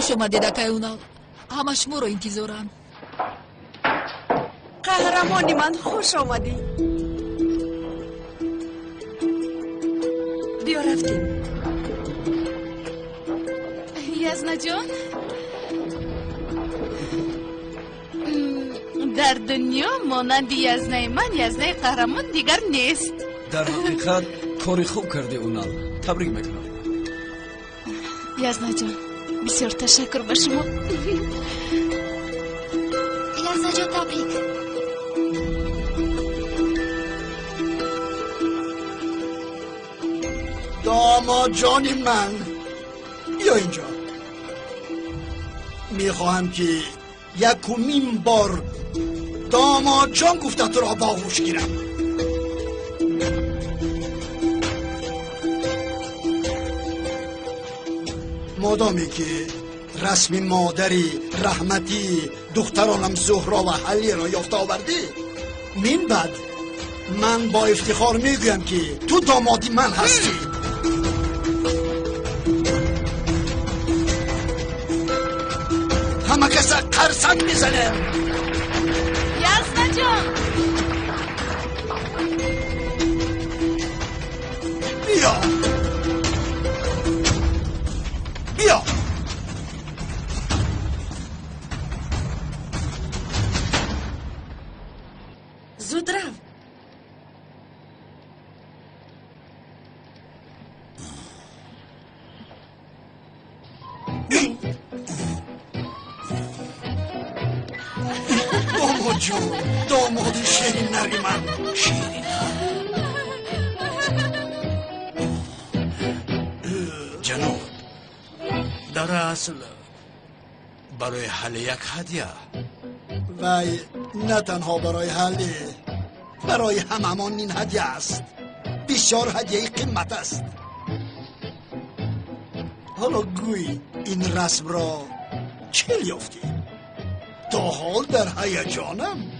خوش اومدید اکای اونا. همش مو رو انتظارن. قهرمانی من خوش آمدی. بیا رفتیم. یزنا جان، در دنیا مانند یزنای من یزنای قهرمان دیگر نیست. در حقیقت کاری خوب کردی اونال. تبریک میکنم. یزنا جان بسیار تشکر به شما. یزنا جان تبریک. داماد جانی من بیا اینجا. میخواهم که یکمین بار داماد جان گفته تو را باهوش گیرم. مادامی که رسم مادری رحمتی دخترانم زهرا و حلی را یافته آوردی، من بعد من با افتخار میگویم که تو دامادی من هستی. همه کسا قرصن میزنه. یزنا جان بیا بیا. زود رو. داماد جون، داماد شیرین نری من. شیرین جناب، در اصل برای حل یک هدیه. وای نه تنها برای حلی، برای هممان این هدیه است. بسیار هدیه قیمت است. حالا گوی این رسم را چه یافتی؟ تا حال در هیجانم.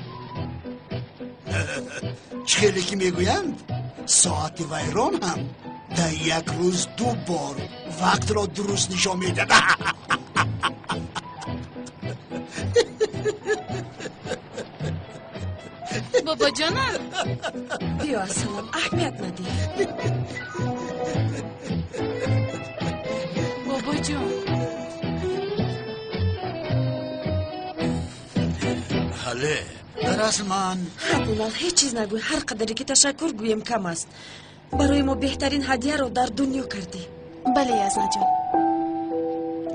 چخیلی که میگویند ساعت ویران هم در یک روز 2 بار وقت را درست نشان میده. بابا جانم بیا سلام اهمیت ندی. بابا جان حله در اصل من حبولال هیچ چیز نگوی. هر قدری که تشکر گویم کم است. برای ما بهترین هدیه رو در دنیا کردی. بله یزنا جان،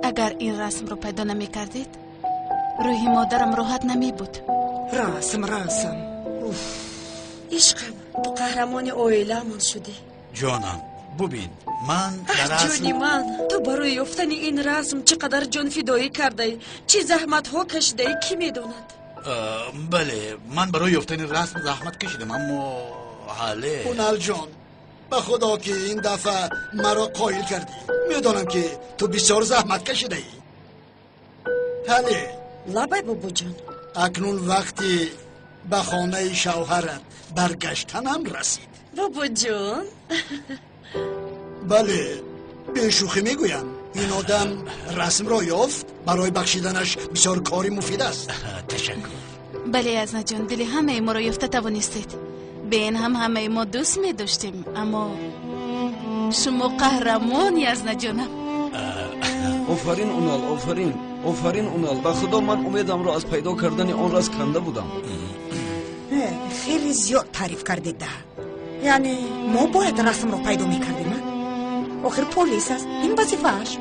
اگر این رسم رو پیدا نمی کردید روحی مادرم راحت نمی بود. رسم عشقم، تو قهرمان اویلمون شدی. جانم ببین، من در جانی اصل من، تو برای یافتن این رسم چقدر جان فدایی کرده، چه زحمت ها کشیده، کی میدوند؟ بله من برای یافتن رسم زحمت کشیدم، اما حله اونال جان، به خدا که این دفعه مرا قایل کردی. میدانم که تو بسیار زحمت کشیده ای. حله لبای بابا جان، اکنون وقتی به خانه شوهرت برگشتنم رسید. بابا جان بله به شوخی میگویم این آدم رسم را یافت، برای بخشیدنش بسیار کاری مفید است. تشکر. بله یزنا جان، دل همه ما رو یافته توانستید. به این هم همه ما دوست می داشتیم، اما شما قهرمان یزنا جانم. آفرین اونال، آفرین اونال. به خدا من امیدم را از پیدا کردن آن راز کنده بودم. خیلی زیاد تعریف کردید ده. یعنی ما باید رسم رو پیدا میکردیم. آخر پلیس است، این وظیفه‌اش.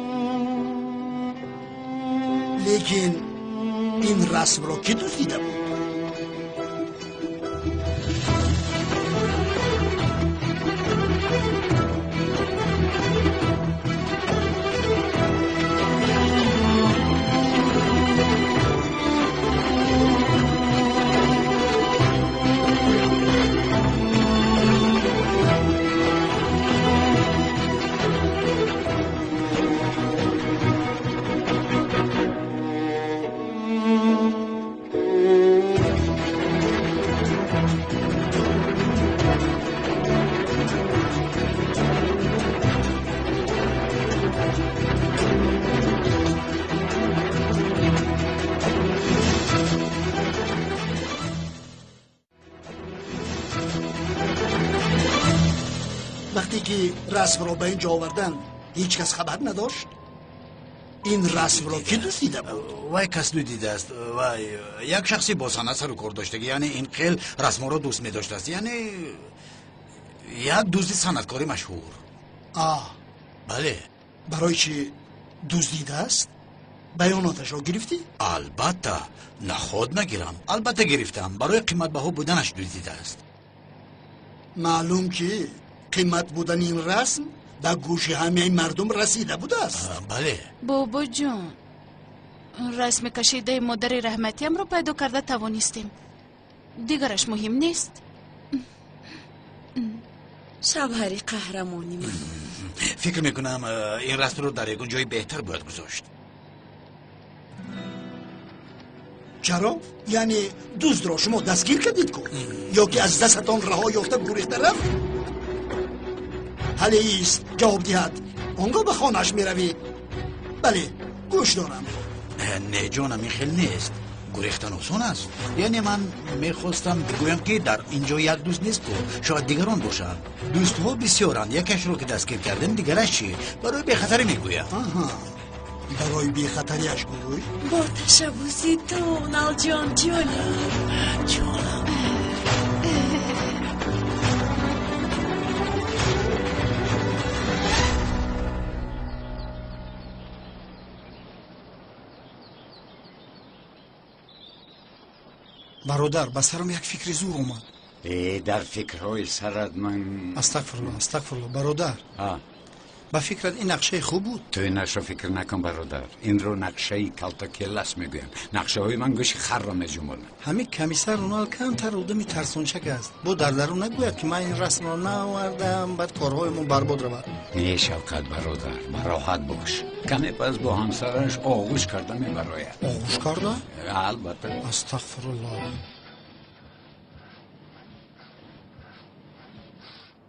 لیکن این رسم را که دزدیده بود؟ که رسم را به اینجا آوردن هیچ کس خبر نداشت؟ این رسم را کی دزدیده بود؟ وای کس دیده است وای یک شخصی با سند سر و کار داشته که یعنی این خیل رسم را دوست می داشته است یعنی یک دزدی صنعتکاری مشهور. بله. برای چی دزدیده است؟ بیاناتش را گرفتی؟ البته نه خود نگیرم البته گرفتم برای قیمت بها بودنش دزدیده است. معلوم که قیمت بودن این رسم به گوش همه مردم رسیده بوده است. بله. بابا جون رسم کشیده مادر رحمتی هم رو پیدا کرده توانستیم دیگرش مهم نیست. شوهر قهرمانی من فکر میکنم این رسم رو در یک جای بهتر باید گذاشت. چرا؟ یعنی دزد را شما دستگیر کردید کن یا که از دستتان رها یافته گریخته رفت؟ حالا ایست جواب دهد آنگاه به خانهش میروی؟ بله گوش دارم. نه جانم این خیلی نیست گریختن آسان است یعنی من میخواستم بگویم که در اینجا یک دوست نیست که شاید دیگران باشند دوست ها بسیارند یکش رو که دستگیر کردن دیگرش چی برای بخطری میگویم. برای بی خطریش گوی؟ با تشبوسی تو نال جان جانم برادر به سرم یک فکر زور اومد. در فکرهای سرت من استغفرالله برادر به فکرت این نقشه خوب بود؟ تو این نقشه فکر نکن برادر این رو نقشه کلتاکلس میگویم نقشه های من گوش خر را میجنبونم. همین کمیسر رونال کمتر رودمی ترسونچک است با درون نگوید که من این رسم را نآوردم بعد کارهایمون برباد رود. نه شفقت برادر راحت باش کمی پس با همسرش آغوش کرده میبراید. آغوش کرده؟ البته. استغفرالله.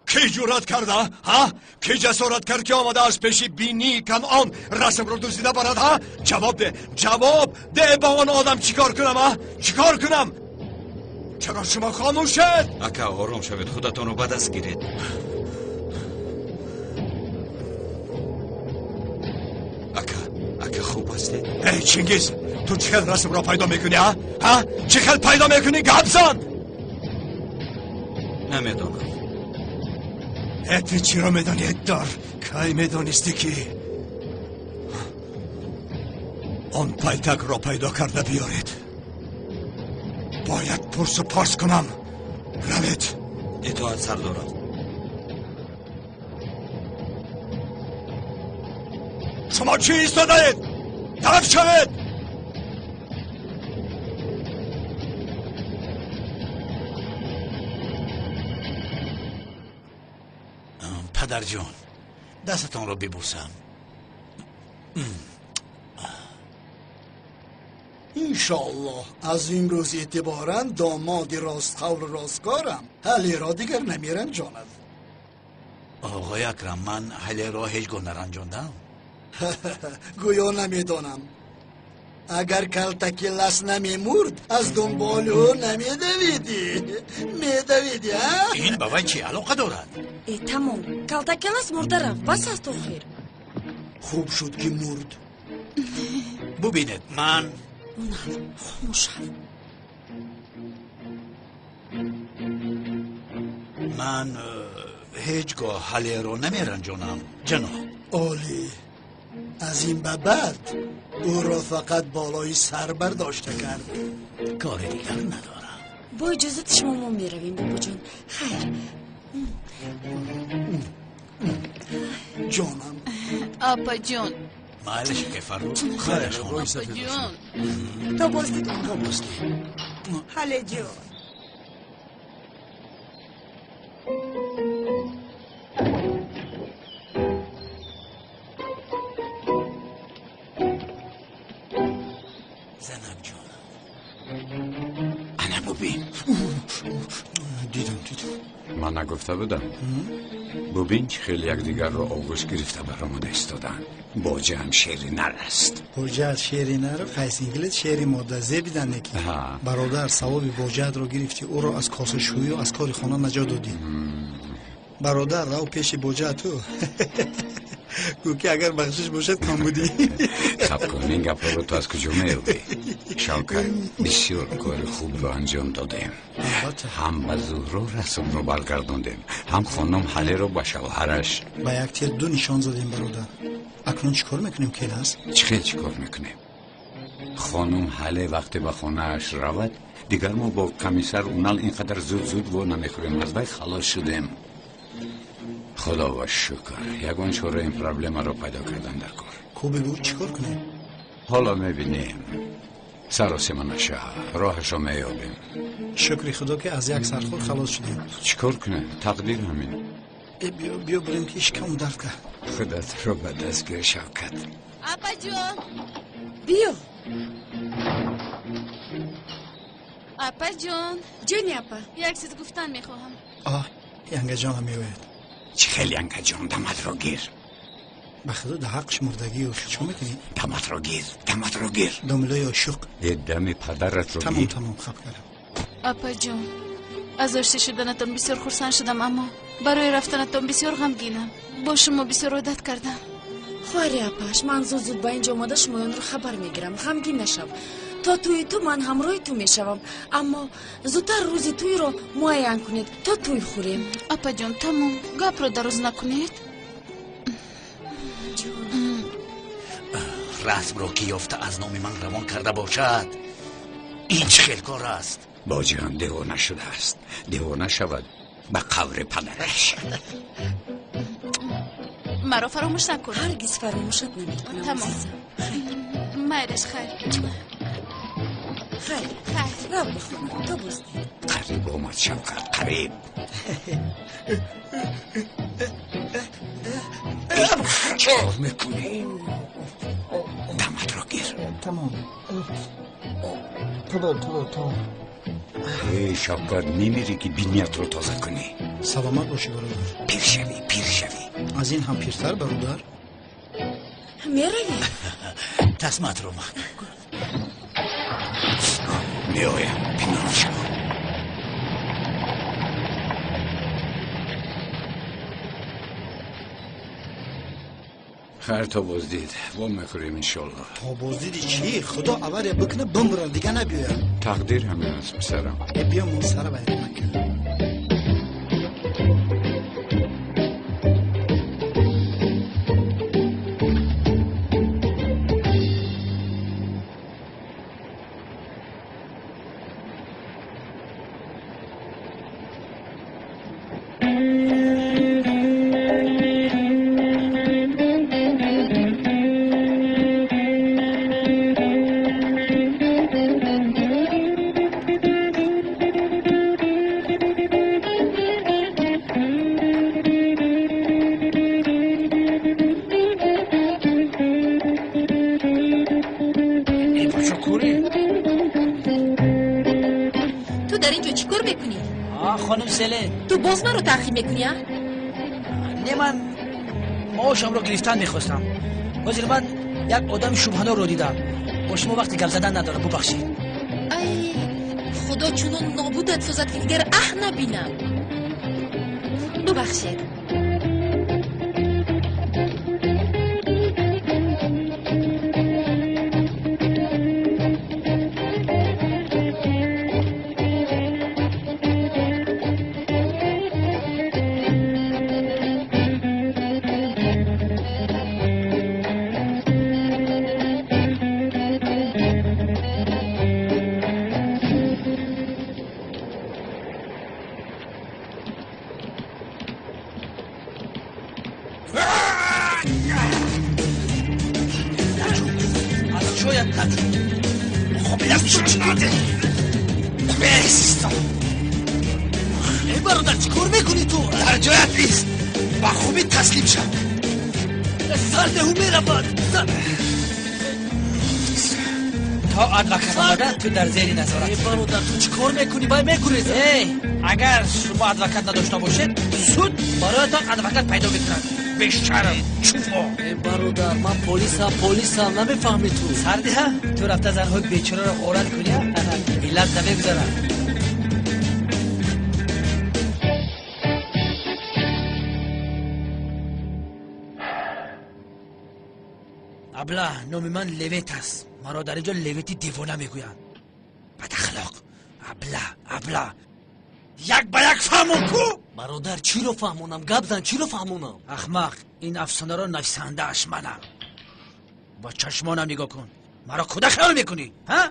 کی جرأت کرده؟ ها؟ کی جسارت کرد که آمده از پیش بینی کنعان رسم رو دزدیده برد؟ ها؟ جواب ده با آن آدم چیکار کنم؟ ها؟ چیکار کنم؟ چرا شما خاموشید؟ اکا آرام شوید خودتان رو به دست گیرید. اکا خوب هستی؟ ای چنگیز تو چه خیل رسم را پیدا میکنی؟ ها؟ چه خیل پیدا میکنی؟ گبزن! نمیدونم. تو چی را میدانی ادار؟ کی میدانستی که آن پایتک را پیدا کرده بیارید؟ باید پرس و پارس کنم. روید. اطاعت سردارم. شما چی ایستاده اید؟ طرف شوید. پدر جان دستتان را ببوسم. انشاءالله از این روز اعتباراً داماد راست قول و راستکارم. حلی را دیگر نمیرنجاند. آقای اکرم من حلی را هیچگاه نرنجاندم. گویا نمیدانم. اگر کلتاکلس نمیمرد از دنبال او نمیدویدی. میدویدی ها؟ این با وی چی علاقه دارد؟ تمام کلتاکلس مرده رفت بس است آخر. خوب شد که مرد. ببینید من خاموش من هیچگاه حلی را نمیرنجانم جناب. عالی. از این به بعد او را فقط بالای سر برداشته کرد. کار دیگر ندارم. با اجازت شما ما میرویم بابا جان. خیر جانم. آپا جون مالش که فرود خیرش خانم. آپا جون تو بستی حاله جون. زنب جانم انا ببین. دیدم من نگفته بودم ببین که خیلی یک دیگر رو آغوش گرفته برامون ایستادن. باجه هم شیری نرست. باجه از شیری نره قیس انگلیس شیری ماده زیبیدن نکی. برادر ثواب باجه رو گرفتی او رو از کاسه شویی و از کاری خانه نجات دادی. برادر راو پیش بوجه تو گو که اگر بخشش باشد کام بودی. خب کن این گپ رو تو از کجا میاری؟ شوکت بسیار کار خوب رو انجام دادیم. هم به زهرا رسم رو برگرداندیم، هم خانم حله رو به شوهرش. با یک تیر دو نشان زدیم برادر. اکنون چیکار میکنیم که هست؟ چیکار میکنیم؟ خانم حله وقتی به خانهش رود دیگر ما با کمیسر اونال اینقدر زود و نمیخوریم، از وی خلاص شدیم. خدا و شکر یگان چاره این پرابلم رو پیدا کردن در کار. خوبی بود چیکار کنیم؟ حالا میبینیم. سراسیمه نشه راهش رو میابیم. شکری خدا که از یک سرخور خلاص شدیم. چیکار کنه؟ تقدیر همین. بیا بریم که اشکم درد که خودت رو به دستگیر شوکت. اپا جون بیا اپا جون جونی اپا. یک چیز گفتن میخواهم. ینگه جانم میوید. چه خیلی ینگه جان دمت رو گیر. به خدا ده حقش مردگی و چو میکنی؟ دمت رو گیر. داملای عاشق. یه دم پدرت رو گیر. تمام خب کردم. اپا جون از آشتی شدنتون بسیار خرسند شدم، اما برای رفتنتون بسیار غمگینم. با شما بسیار عادت کردم. خواری اپاش، من زود با اینجا آمده شمایان رو خبر میگیرم. غمگین نشو. تا توی تو من همراه تو میشوم، اما زودتر روزی توی رو معین کنید تا توی خوریم. اپا جون تمام گپ رو دروز نکنید. رسم رو که یافته از نام من روان کرده باشد این چه خیل کار است؟ باجیان دیوانه شده است. دیوانه شود به قبر پدرش. مرا فراموش نکن. هرگز فراموشت نمیکنم. تمام مایرش خیر. رو بخونم تو بزدی. قریب آمد شوکت، قریب. چکار میکنی؟ دمت رو گیر. تمام. تو ای شوکت نمیری که بینیت رو تازه کنی. سلامت باشی برادر. پیر شوی. از این هم پیرتر برادر. میروی؟ تصمت رو مخ میایم پنهان شو. خیر تا بازدید با میخوریم انشالله. تا بازدیدی چی؟ خدا اوره بکنه بمرن دیگه نبیایم. تقدیر همین است پسرم. بیا من سر باید مکن. خانم سله تو باز من رو تعقیب میکنی ها؟ نه من معاشم رو گرفتن میخواستم. وزیر من یک آدم شبهانه رو دیدم. با شما وقتی گپ زدن ندارم، ببخشید. ای خدا چونون نابودت سازد که دیگر نبینم. ببخشید. ای برادر چیکار میکنی تو؟ در جایت نیست. با خوبی تسلیم شد. سرده هم میرود. تا ادوکت آمده تو در زیر نظارت. ای برادر تو چیکار میکنی؟ باید میگریزی. اگر شما ادوکت نداشته باشید سود برایتان ادوکت پیدا میکنند. بیشترم چوفا. ای برادر من پلیسم نمیفهمی تو. سرده ها تو رفته زنهای بیچاره رو غارت کنی ها؟ علت نمیگذارم. ابله نام من لویت است. مرا در اینجا لویتی دیوانه میگویند. بد اخلاق. ابله یک به یک فهمون کو. برادر چی رو فهمونم؟ گبزن چی رو فهمونم؟ احمق، این افسانه را نویسنده اش منم. با چشمانم نگاه کن. مرا کودک خیال میکنی؟ ها؟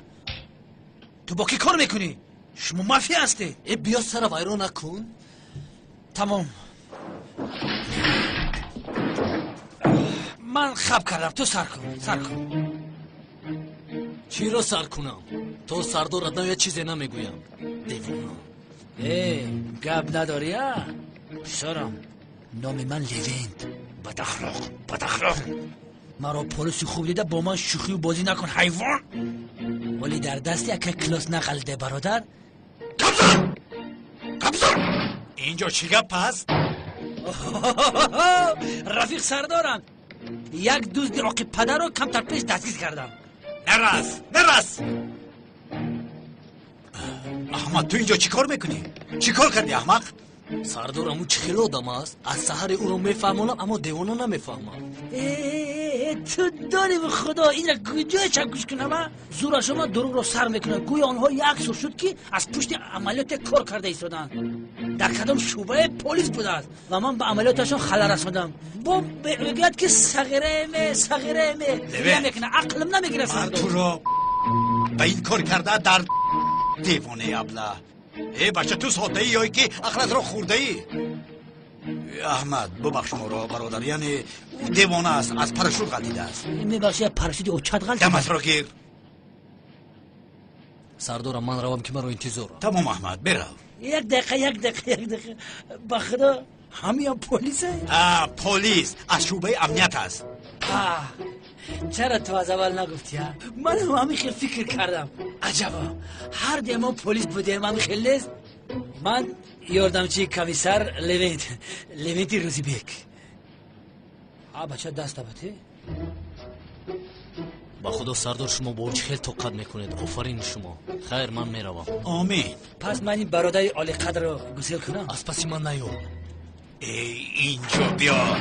تو با کی کار میکنی؟ شما مافیا هستی. بیا سر ویرو نکن. تمام. من خب کردم، تو سر کن. چی رو سر کنم؟ تو سردار ادنا یه چیزی نمیگویم. دیوانه. گب نداری ها؟ سرم. نام من لوینت. بد اخلاق. مرا پلیس خوب دیده با من شوخی و بازی نکن حیوان. ولی در دست یک کلاس نقلده برادر. قبضان اینجا چی گپ هست؟ رفیق سردارم. یک دزد عاقب پدر رو کمتر پیش دستگیر کردم. نرس احمد، تو اینجا چی کار میکنی؟ چی کار کردی احمق؟ سردار امو چه خیلی آدم است. از سحر او رو میفهمونم اما دیوانه نمیفهمم. تو داری به خدا این را کجای چپ گوش کنم؟ زورا شما دروغ رو سر میکنن. گویا آنها یک سو شد که از پشت عملیات کار کرده ایستادن. در کدام شعبه پلیس بوده است و من به عملیاتشون خلل رسوندم. با بگید که صغیره میکنه. عقلم نمیگیره من تو رو به این کار کرده در دیوانه ابله. بچه تو ساده ای یا که عقلت رو خورده ای؟ احمد ببخش ما را برادر، یعنی او دیوانه است، از پرشود غلطیده است. میبخشی پرشودی او چت غلطیده؟ دمت را گیر. سردارم من روم که مرا انتظار. تمام احمد برو. یک دقیقه بخدا همین پلیسه؟ پلیس از شعبه امنیت است. چرا تو از اول نگفتی؟ من همین خیلی فکر کردم. عجبا هر دیما پلیس بودیم همین خیلی نیست. من یاردمچی کمیسر لوینتی روزی بیک. بچه دست دبتی؟ با خدا سردار شما برج خیلی توقت میکنید. آفرین شما. خیر من میروم. آمین. پس من این برادر عالی قدر رو گسیل کنم. از پسی من نیو. اینجا بیا.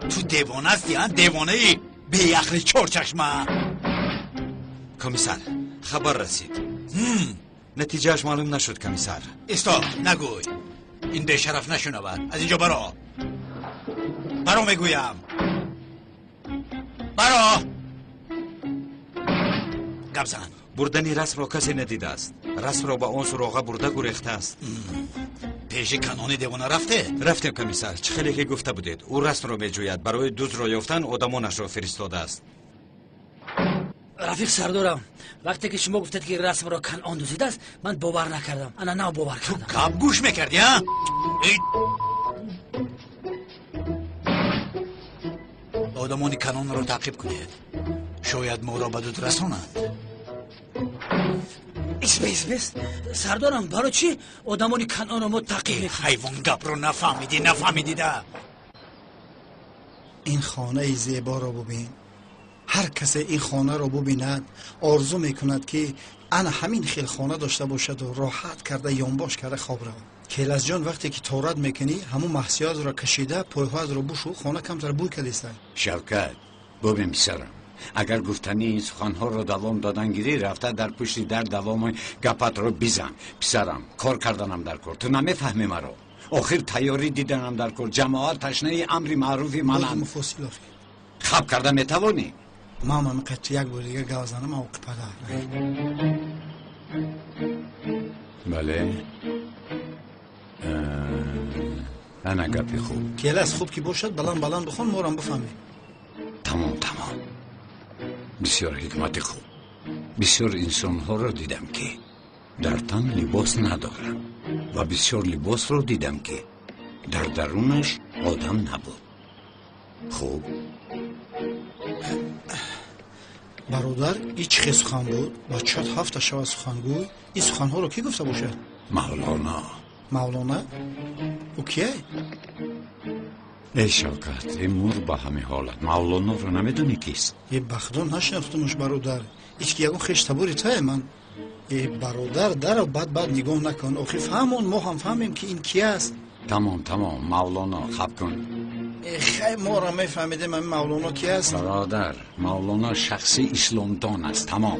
تو دیوانه هستی ها؟ دیوانه ای؟ به عقل چرچشمه. کمیسر خبر رسید. نتیجهش معلوم نشد کمیسر. استاپ نگوی. این بیشرف نشنود. از اینجا برو میگویم. برو. گبزن. بردنی رسم را کسی ندیده است. رسم را با اون سراغه برده گریخته است. پیش کانون دیوانه رفتیم کمیسر. چه خیلی که گفته بودید او رسم را میجوید. برای دزد را یافتن آدمانش را فرستاده است. رفیق سردارم، وقتی که شما گفتید که رسم را کنعان دزدیده است من باور نکردم. انا نه باور کردم. تو کب گوش میکردی ها؟ آدمان کنعان را تعقیب کنید. شاید ما را به دود رسانند. اسم سردارم برای چی آدمان کنعان را ما تعقیب میکنید؟ حیوان گپ رو نفهمیدی ده. این خانه زیبا را ببین. هر کسی این خانه را ببیند آرزو میکند که انا همین خیل خانه داشته باشد و راحت کرده یانباش کرده خواب را. کیلاس جان وقتی که تورات میکنی همون محسیاز را کشیده پایهاز را بوشو خانه کمتر بوی کردیسته. شوکت ببین پسرم، اگر گفتنی این سخنها را دوام دادن گیری رفته در پشتی در دوام گپت را بیزن. پسرم کار کردنم در کار، تو نمیفهمی مرا. آخر تیاری دیدنم در کار. جماعت تشنه امری معروفی منم. مفاصل آخر خب کرده میتوانی؟ ماما میقد یک بار دیگه گازنم او پدر. بله انا گپی خوب. کیلاس خوب که باشد بلند بخون مورم بفهمی. تمام بسیار حکمت خوب. بسیار انسان ها را دیدم که در تن لباس ندارم و بسیار لباس را دیدم که در درونش آدم نبود. خوب برادر ایچ خیلی سخن بود و 4-7 شب سخنگوی این سخنها رو کی گفته باشه؟ مولانا؟ او کیه؟ ای شوکت این مور با همه حالت مولانا رو نمیدونی کیست؟ یه بخدان نشناختمش برادر. ایچ که یکون خیش تبوری تایه من. یه برادر در و بد نگاه نکن. آخی فهمون ما هم فهمیم که این کی است. تمام مولانا خب کن. خیلی ما را میفهمیدیم این مولانا کی است؟ برادر، مولانا شخصی اسلامدان است. تمام.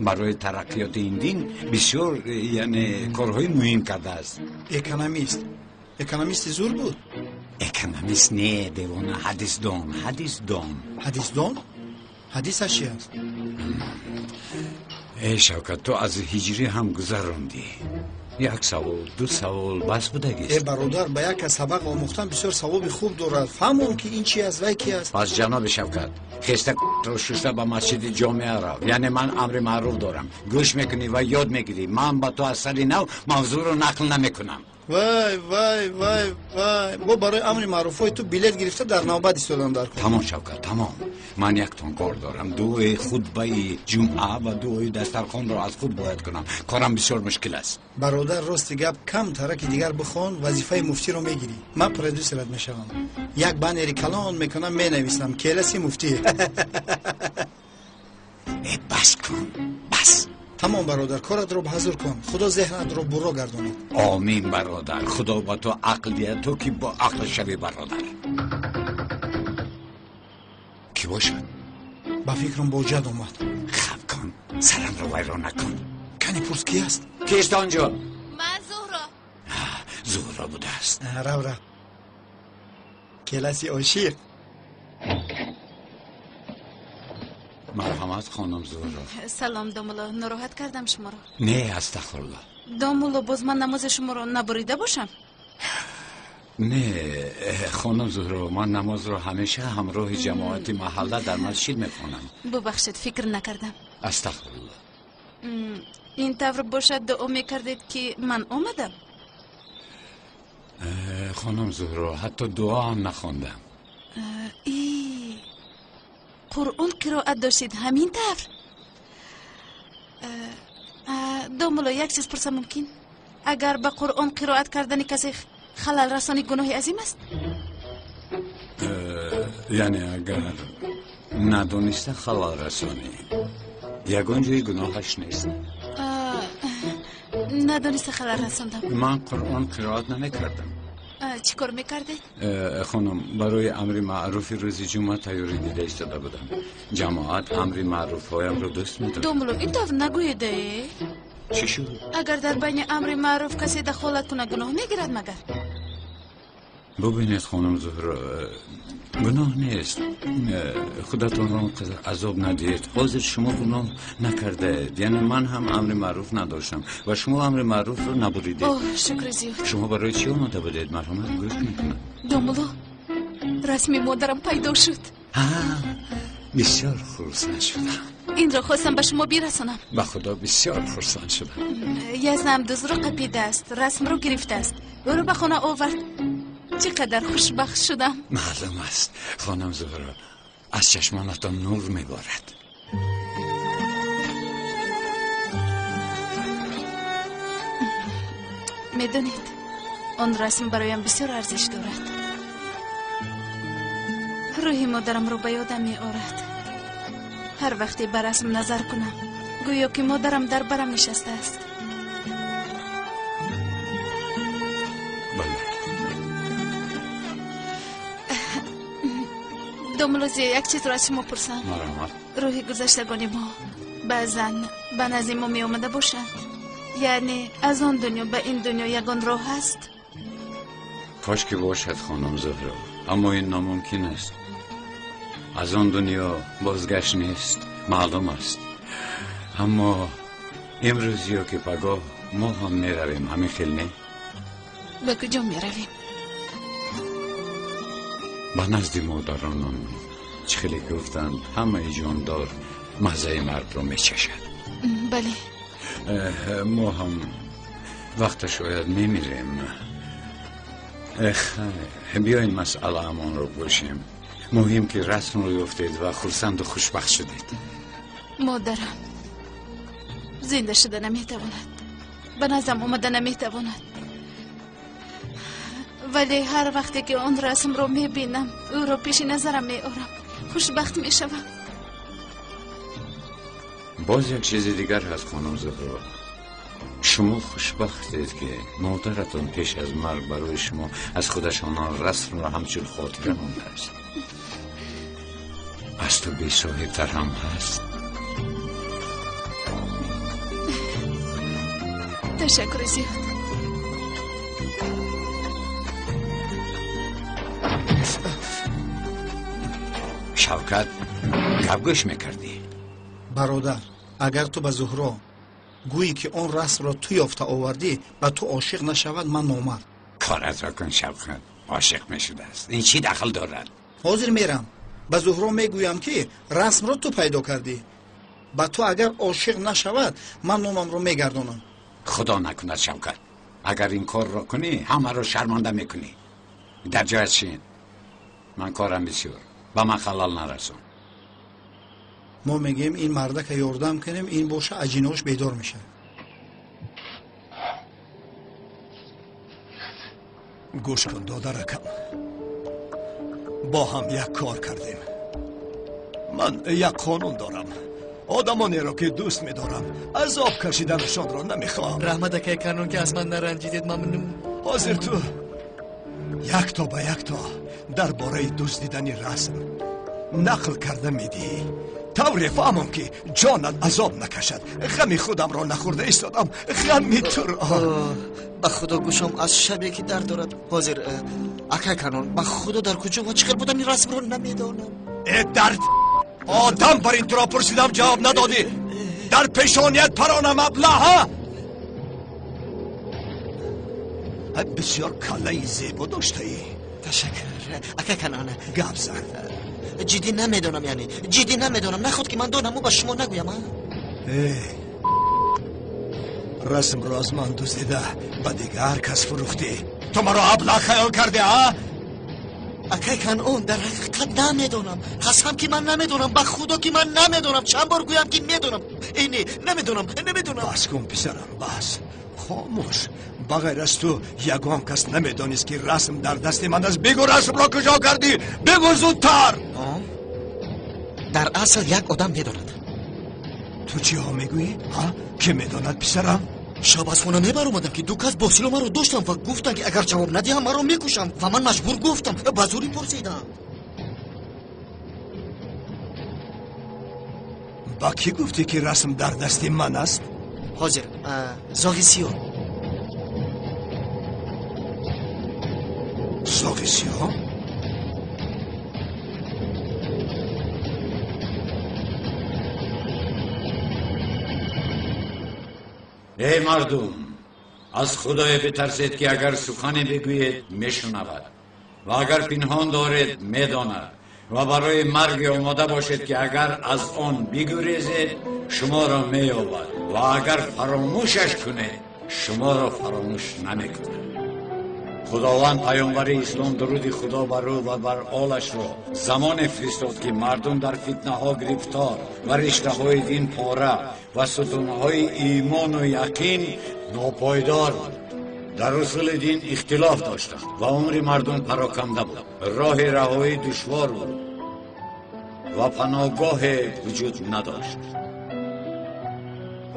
برای ترقیات این دین بسیار یعنی کارهای مهم کرده است. اکونومیست زور بود؟ اکونومیست نه دیوانه، حدیث دان. حدیث دان؟ حدیث چی است؟ ای شوکت، تو از هجری هم گذراندی. یک سوال، دو سوال بس بودگیست. ای برادر، با یک سبق آموختن بسیار ثواب خوب دارد. فهمون که این چی است و کی است. پس جناب شوکت، خسته رو شسته به مسجد جامعه را، یعنی من امر معروف دارم، گوش میکنی و یاد میگیری. من با تو از سری نو موضوع رو نقل نمیکنم. وای ما برای امر معروف های تو بلیت گرفته در نوبت ایستادن در کن. تمام شوکت، تمام. من یک تون کار دارم، دوی خطبه جمعه و دوی دسترخوان را از خود باید کنم. کارم بسیار مشکل است. برادر راست گپ کم ترک دیگر بخون، وظیفه مفتی رو میگیری. من پرودوسرت میشم، یک بنری کلان میکنم مینویسم کلسی مفتی. بس کن، بس. تمام برادر، کارت رو بحضور کن. خدا ذهنت رو برو گرداند. آمین برادر. خدا با تو عقل دیه، تو که با عقل شوی برادر. کی باشد؟ با فکرم بوجد اومد. خف کن، سرم رو ویران نکن. کنی پرس کی است؟ کیست آنجا؟ من زهرا بوده است. رو کلاسی عاشق. مرحمت خانم زهرا. سلام دامولا، ناراحت کردم شما را؟ نه استغفرالله. دامولا، باز من نماز شما را نبریده باشم؟ نه خانم زهرا، من نماز را همیشه همراه جماعت محله در مسجد میخوانم. ببخشید، فکر نکردم. استغفرالله. این طور باشد دعا میکردید که من آمدم؟ خانم زهرا، حتی دعا هم نخواندم. قرآن قرائت داشتید همین طور؟ دامولا، یک چیز پرسم ممکن؟ اگر به قرآن قرائت کردن کسی خلل رسانی گناهی عظیم است؟ یعنی اگر ندونسته خلل رسانی یگان جای گناهش نیست. ندونسته خلل رساندم. من قرآن قرائت نمیکردم. چی کار میکردی؟ خانم، برای امر معروف روز جمعه تیاری دیده ایستاده بودم. جماعت امر معروف هایم رو دوست میدارد. دامولا، این طور نگویده؟ چی شد؟ اگر در بین امر معروف کسی دخالت کنه گناه میگیرد مگر؟ ببینید خانم زهرا، گناه نیست. خودتون را عذاب ندید. حاضر شما گناه نکرده، یعنی من هم امر معروف نداشتم و شما امر معروف رو نبریدید. اوه، شکر زیاد. شما برای چی آمده بودید؟ مرحمت گوش میکنم. دامولا، رسمی مادرم پیدا شد. بسیار خرسند شدم. این را خواستم به شما برسانم. به خدا بسیار خرسند شدم. یزدم دوز رو قپیده است، رسم رو گرفته است، او رو به خانه آورد. چقدر خوشبخت شدم. معلوم است خانم زهرا، از چشمانتان نور میبارد. میدونید آن رسم برایم بسیار ارزش دارد. روحی مادرم رو به یادم می آورد. هر وقتی به رسم نظر کنم گویا که مادرم در برم نشسته است. دامولوزی، یک چیز را از شما پرسم. روحی گذشتگان ما بعضا به نزد ما می آمده باشند؟ یعنی از آن دنیا به این دنیا یگان راه است؟ کاش که باشد خانم زهرا، اما این ناممکن است. از آن دنیا بازگشت نیست، معلوم است. اما امروز یا که پگاه ما هم می رویم، همین خیل نه؟ به کجا می رویم؟ به نزد مادرانم. چه خیلی گفتند همه جاندار مزه مرد رو می چشد. بله. ما هم وقت شاید می میریم. بیاین مسئله امان رو باشیم. مهم که رسم رو یافتید و خرسند و خوشبخت شدید. مادرم زنده شده نمیتواند، به نظرم اومده نمیتواند، ولی هر وقتی که اون رسم رو میبینم، او رو پیش نظرم میارم، خوشبخت میشوم. باز یک چیز دیگر هست خانم زهرا. شما خوشبختید که مادرتون پیش از مرگ برای شما از خودشان آن رسم را همچون خاطره مانده است. از تو بی صاحبتر هم هست. تشکر زیاد. شوکت گپ گوش میکردی؟ برادر، اگر تو به زهرا گویی که آن رسم را تو یافته آوردی و تو عاشق نشود، من نامرد. کارت را کن شوکت، عاشق میشده است، این چی دخل دارد؟ حاضر میرم به زهرا میگویم که رسم را تو پیدا کردی. با تو اگر عاشق نشود، من نامم را میگردانم. خدا نکند شوکت، اگر این کار را کنی همه را شرمنده میکنی. در جایت شین، من کارم بسیار، با من خلال نرسون. ما میگیم این مرده که یاردم کنیم این باشه اجیناش بیدار میشه. گوش کن دادرکم، با هم یک کار کردیم. من یک قانون دارم، آدمانی را که دوست میدارم عذاب کشیدنشان را نمیخوام. رحمت که کنون که از من نرنجیدید ممنون. حاضر تو یک تا به یک تا درباره دزدیدن رسم نقل کرده میدی، طوری فهمم که جانت عذاب نکشد. غمی خودم را نخورده ایستادم، غمی تو را. به خدا گوشم از شبیه که در دارد. حاضر اکه کنون به خدا در کجا و چکر بودم این رسم را نمیدانم. درد آدم بر این تو را پرسیدم جواب ندادی. در پیشانیت پرانم ابله ها. بسیار کله زیبا داشته ای. تشکر اکه کنون. گپ زن. جدی نمیدونم، یعنی جدی نمیدونم. نخود که من دانمو به شما نگویم. رسم را از من دزدیده به دیگر کس فروختی. تو مرا ابله خیال کرده ها؟ اکه کنون در حقیقت نمیدونم. قسم که من نمیدونم، به خدا که من نمیدونم. چند بار گویم که میدونم. اینی نمیدونم. بس کن پسرم، بس خاموش. بغیر از تو یگان کس نمیدانست که رسم در دست من است. بگو رسم را کجا کردی؟ بگو زودتر. در اصل یک آدم میداند. تو چی ها میگویی؟ که میداند پسرم؟ شب از خونه میبر اومدم که دو کس با سلاح مرا داشتم و گفتن که اگر جواب ندیم مرا میکشم و من مجبور گفتم. بزوری پرسیدم. با کی گفتی که رسم در دست من است؟ حاضر زاغیسیو. زاغیسیو؟ ای مردم، از خدای بترسید که اگر سخنی بگوید میشنود و اگر پنهان دارید میداند و برای مرگ آماده باشید که اگر از آن بگریزید شما را مییابد و اگر فراموشش کنید شما را فراموش نمیکند. خداوند پیامبر اسلام درود خدا بر او و بر آلش را زمان فرستاد که مردم در فتنه ها گرفتار و رشته های دین پاره و ستون های ایمان و یقین ناپایدار بود. در اصول دین اختلاف داشتند و عمر مردم پراکنده بود. راه رهایی دشوار بود و پناهگاه وجود نداشت.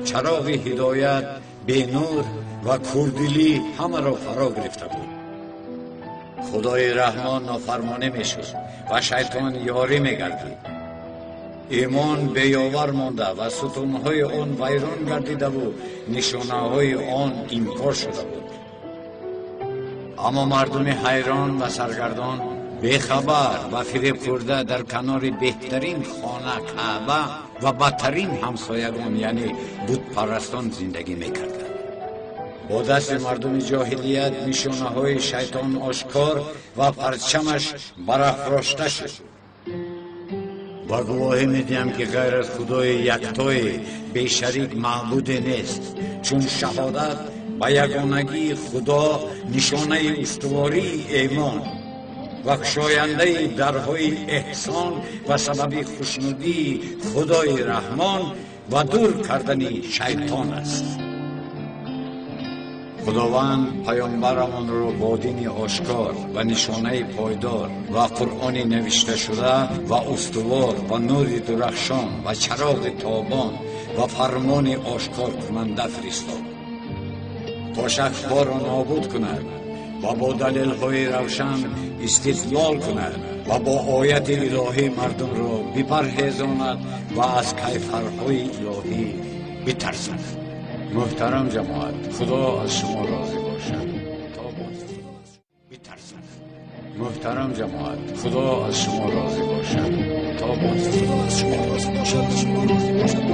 چراغ هدایت به نور و کوردلی همه را فرا گرفته بود. خدای رحمان نافرمانه میشد و شیطان یاری میگردید. ایمان بیاور مانده و ستونهای آن ویران گردیده و نشانه‌های آن انکار شده بود. اما مردم حیران و سرگردان بیخبر و فریب خورده در کنار بهترین خانه کعبه و بدترین همسایگان یعنی بت پرستان زندگی میکردند. با دست مردم جاهلیت نشانه های شیطان آشکار و پرچمش برافراشته شد. با گواهی میدیم که غیر از خدای یکتای بیشریک معبود نیست، چون شهادت و یگانگی خدا نشانه استواری ایمان و بخشاینده درهای احسان و سبب خوشنودی خدای رحمان و دور کردن شیطان است. خداوند پیامبرمان را با دین آشکار و نشانه پایدار و قرآن نوشته شده و استوار و نور درخشان و چراغ تابان و فرمان آشکار کننده فرستاد. تشک‌ها را نابود کند و با دلیل‌های روشن استدلال کند و با آیت الهی مردم را بپرهیزاند و از کیفرهای الهی بترساند. محترم جماعت، خدا از شما راضی باشد. محترم جماعت، خدا از شما راضی باشد. تا باز خدا از شما راضی باشد.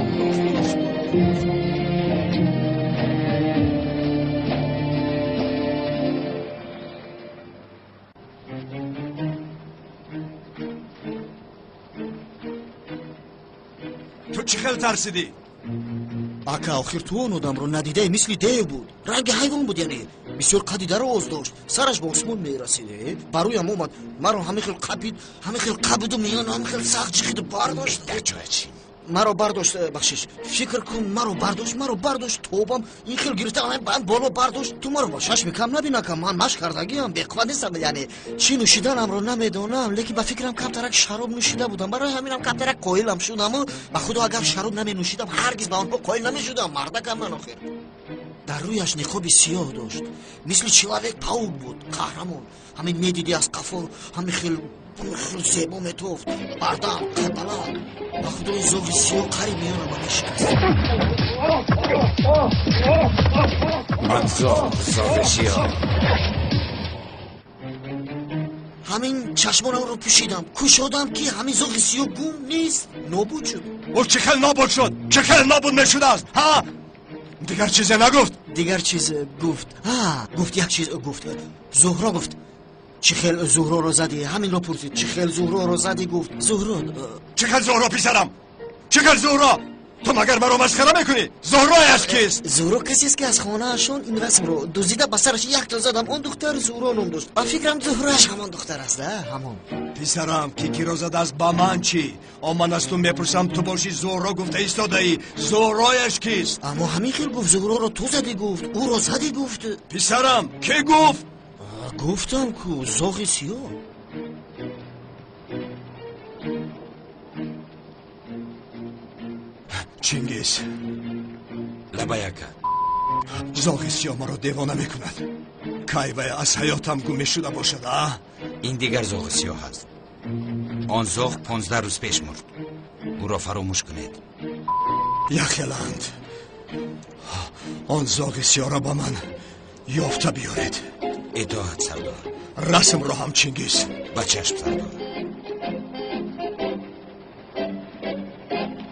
تو چی خیلی ترسیدی؟ ака охир ту он одамро надидаи мисли дев буд, ранги ҳайвон буд, яъне бисёр қади дароз дошт, сараш ба осмон мерасид. бароям омад, маро ҳама хел қабид, ҳама хел қабиду миён ҳама хел сахт чихиду бардошт. маро бардошт, бахшиш, фикр кун, маро бардошт, тобам ин хел гирифта ман боло бардошт. ту маро ба шашми кам набинакам, ман машқ кардагиам, беқувват нестам, яъне чӣ нӯшиданамро намедонам, лекин ба фикрам камтарак шароб нӯшида будам, барои ҳаминам камтарак қоилам шудам. ба худо агар шароб наменӯшидам, ҳаргиз ба онҳо қоил намешудам. мардакам ман охир. дар рӯяш ниқоби сиёҳ дошт, мисли человек паук буд, қаҳрамон. ҳамин медиди аз қафо ҳамин хел зебо метофт, бардам қадбаланд. ба худои зоғи сиёҳ қариб миёнам ба мешикаст. ман зоғи сиёҳ ҳамин чашмонамро пӯшидам, кушодам ки ҳамин зоғи сиёҳ гум нест, нобуд шуд. او چی خیلی نابود شد؟ چی خیلی نابود نشده است؟ ها؟ دیگر چیزی نگفت؟ دیگر چیز گفت. گفت یک چیز گفت. زهرا گفت. چی خیلی زهرا رو زدی؟ همین رو پرسید. چی خیلی زهرا رو زدی گفت. زهرا چی خیلی زهرا پیسرم؟ چی خیلی زهرا؟ تو مگر مرا مسخره میکنی؟ زهرایش کیست؟ زهرا کسی است که از خانه اشون این رسم رو دزدیده به سرش یک تل زدم. اون دختر زهرا نام داشت. با فکرم زهراش همان دختر است. همان. پیسرم کی رو زده است با من چی؟ من از تو میپرسم تو باشی زهرا گفته ایستاده ای. زهرایش کیست؟ اما همین خیلی گفت زهرا رو تو زدی گفت. او رو زدی گفت. پیسرم کی گفت؟ گفتم کو زاغ سیاه. چینگیز لبایکه زاغ سیاه ما رو دیوانه میکند. کایوه از حیاتم گم شده باشد. این دیگر زاغ سیاه هست. آن زاغ 15 روز پیش مرد. او را فراموش کنید. یخیلند آن زاغ سیاه را با من یافته بیارید. اطاعت سردار. رسم را هم چینگیز. با چشم سردار.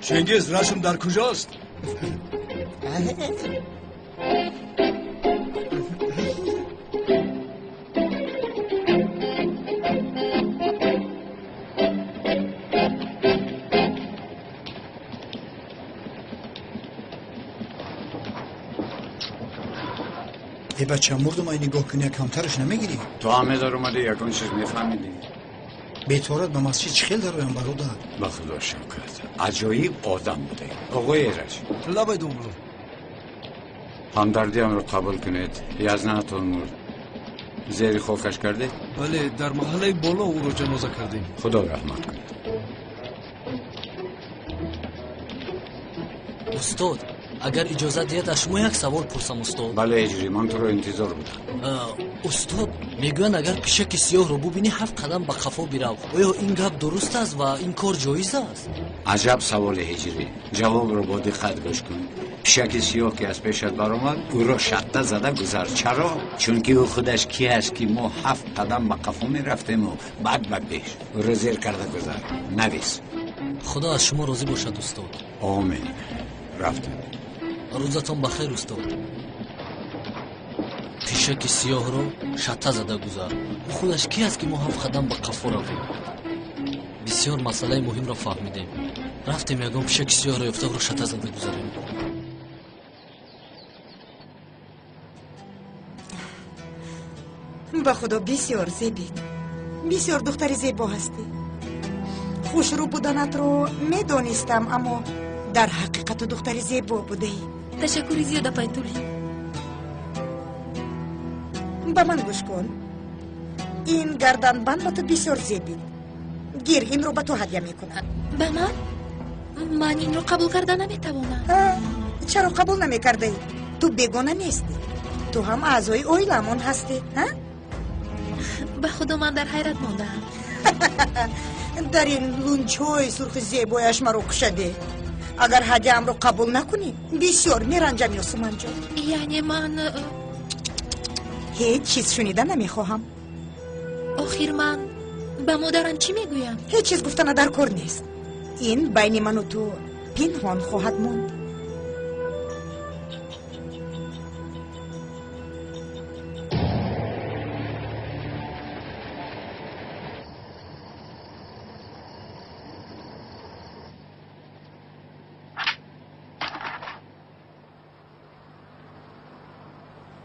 چینگیز رسم در کجاست؟ ای بچه مردم ای نگاه کنی کمترش نمیگیری؟ تو همه دار اومده یکان چیز میفهمیدی؟ بیتارت به مسجد چخیل در رویم برادر؟ به خدا شکرت عجایب آدم بوده. آقای ایرج لبای دومرو همدردی هم رو قبول کنید. یزنتون مرد زیر خوکش کرده؟ بله در محله بالا او رو جنازه کردیم. خدا رحمت کنید. استاد اگر اجازه دید از شما یک سوال پرسم استاد. بله اجری من تو رو انتظار بودم. استاد میگوین اگر پیشک سیاه رو ببینی 7 قدم به قفا بیرو، آیا این گپ درست است و این کار جایز است؟ عجب سوال هجری. جواب رو با دقت گوش کن. پیشک سیاه که از پیشت برآمد او را شطه زده گذر. چرا؟ چون که او خودش کی است که ما 7 قدم به قفا می رفتیم و بعد به پیش او را زیر کرده گذر. نویس. خدا از شما راضی باشد استاد. آمین. رفتیم. روزتان بخیر استاد. پیشک سیاه رو شطه زده گذر. خودش کی است که ما 7 قدم به قفا رفتیم؟ بسیار مسئله مهم را فهمیدیم. رفتیم یگان پیشک سیاه رو یافته و شطه زده گذاریم. به خدا بسیار زیبید. بسیار دختر زیبا هستی. خوش رو بودنت رو میدانستم اما در حقیقت دختر زیبا بوده ای. تشکری زیاده پایتولی. به من گوش کن. این گردن بند با تو بسیار زیبید. گیر این رو به تو هدیه میکنم. به من؟ من این رو قبول کرده نمیتوانم. چرا قبول نمیکرده ای؟ تو بیگانه نیستی. تو هم اعضای اویلمون هستی ها؟ به خدا من در حیرت ماندم. در این لونچوی سرخ زیبایش مرا کشده. اگر هدیه‌ام رو قبول نکنی بسیار میرنجم یاسمن جان. یعنی من هیچ چیز شنیدن نمیخواهم. آخر من به مادرم چی میگویم؟ هیچ چیز گفتن در کار نیست. این بین من و تو پنهان خواهد موند.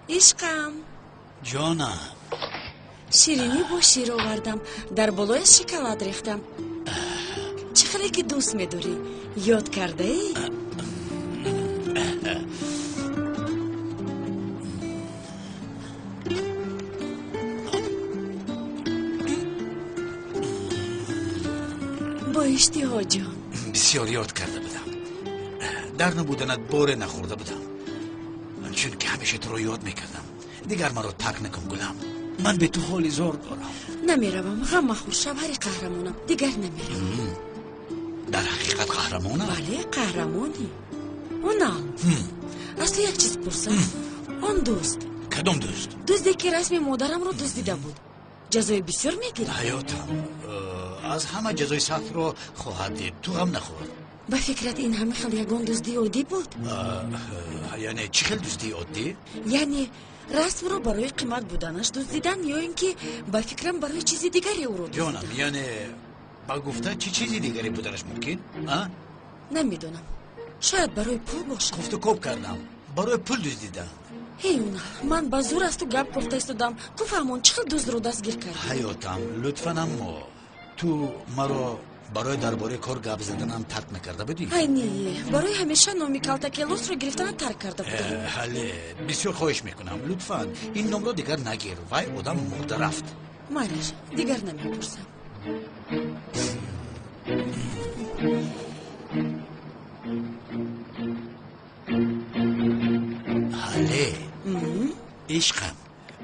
عشقم جانم شیرینی با شیر آوردم در بالای شکلات ریختم. چقدر که دوست میداری یاد کرده ای؟ با اشتها جان. بسیار یاد کرده بودم. در نبودنت باره نخورده بودم، چون که همیشه تو رو یاد میکردم. دیگر من رو ترک نکن گلم، من به تو حالی زور دارم. نمیروم، غم مخور، شوهر قهرمانم، دیگر نمیروم. در حقیقت قهرمانم؟ بله قهرمانی. اونم از تو یک چیز پرسم. اون دوست کدوم دوست؟ دوستی که رسم مادرم رو دزدیده بود جزای بسیار میگیره. حیاتم از همه جزای سخت رو خواهد دید، تو غم نخور. به فکرت این همه خیلی یگان دزدی عادی بود؟ یعنی چی خیلی دزدی عادی؟ یعنی رسم رو برای قیمت بودنش دزدیدن یا اینکه به فکرم برای چیزی دیگری او رو دزدیدن؟ جانم یعنی با گفته چی چیزی دیگری بودنش ممکن؟ نمیدونم، شاید برای پول باشه. گفت و کوب کردم، برای پول دزدیدن. هیونا من با زور از تو گپ گفته استادم، تو فهمون چقدر دزد رو دستگیر کردی؟ حیاتم لطفاً اما تو مرا برای درباره کار گپ زدنم ترک نکرده بودی؟ نه برای همیشه نامی کلتاکیلوس رو گرفتن ترک کرده بودم. حاله بسیار خواهش میکنم لطفاً این نام رو دیگر نگیر، وای آدم مرده رفت. مالش دیگر نمیپرسم. حاله عشقم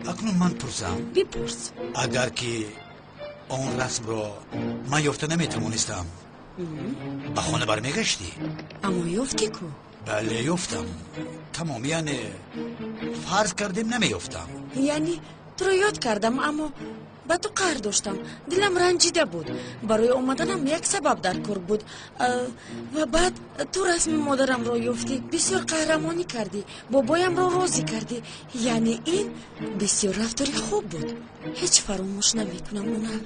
اکنون من پرسم؟ بپرس. اگر که آن رسم را من یافته نمیتوانستم به خانه برمیگشتی؟ اما یافتی کو؟ بله یافتم، تمام یعنی فرض کردیم نمیافتم. یعنی تو رو یاد کردم اما با تو قهر داشتم، دلم رنجیده بود. برای اومدنم یک سبب در کار بود و بعد تو رسم مادرم رو یافتی، بسیار قهرمانی کردی، بابایم رو راضی کردی. یعنی این بسیار رفتاری خوب بود، هیچ فراموش نمیکنم اونم.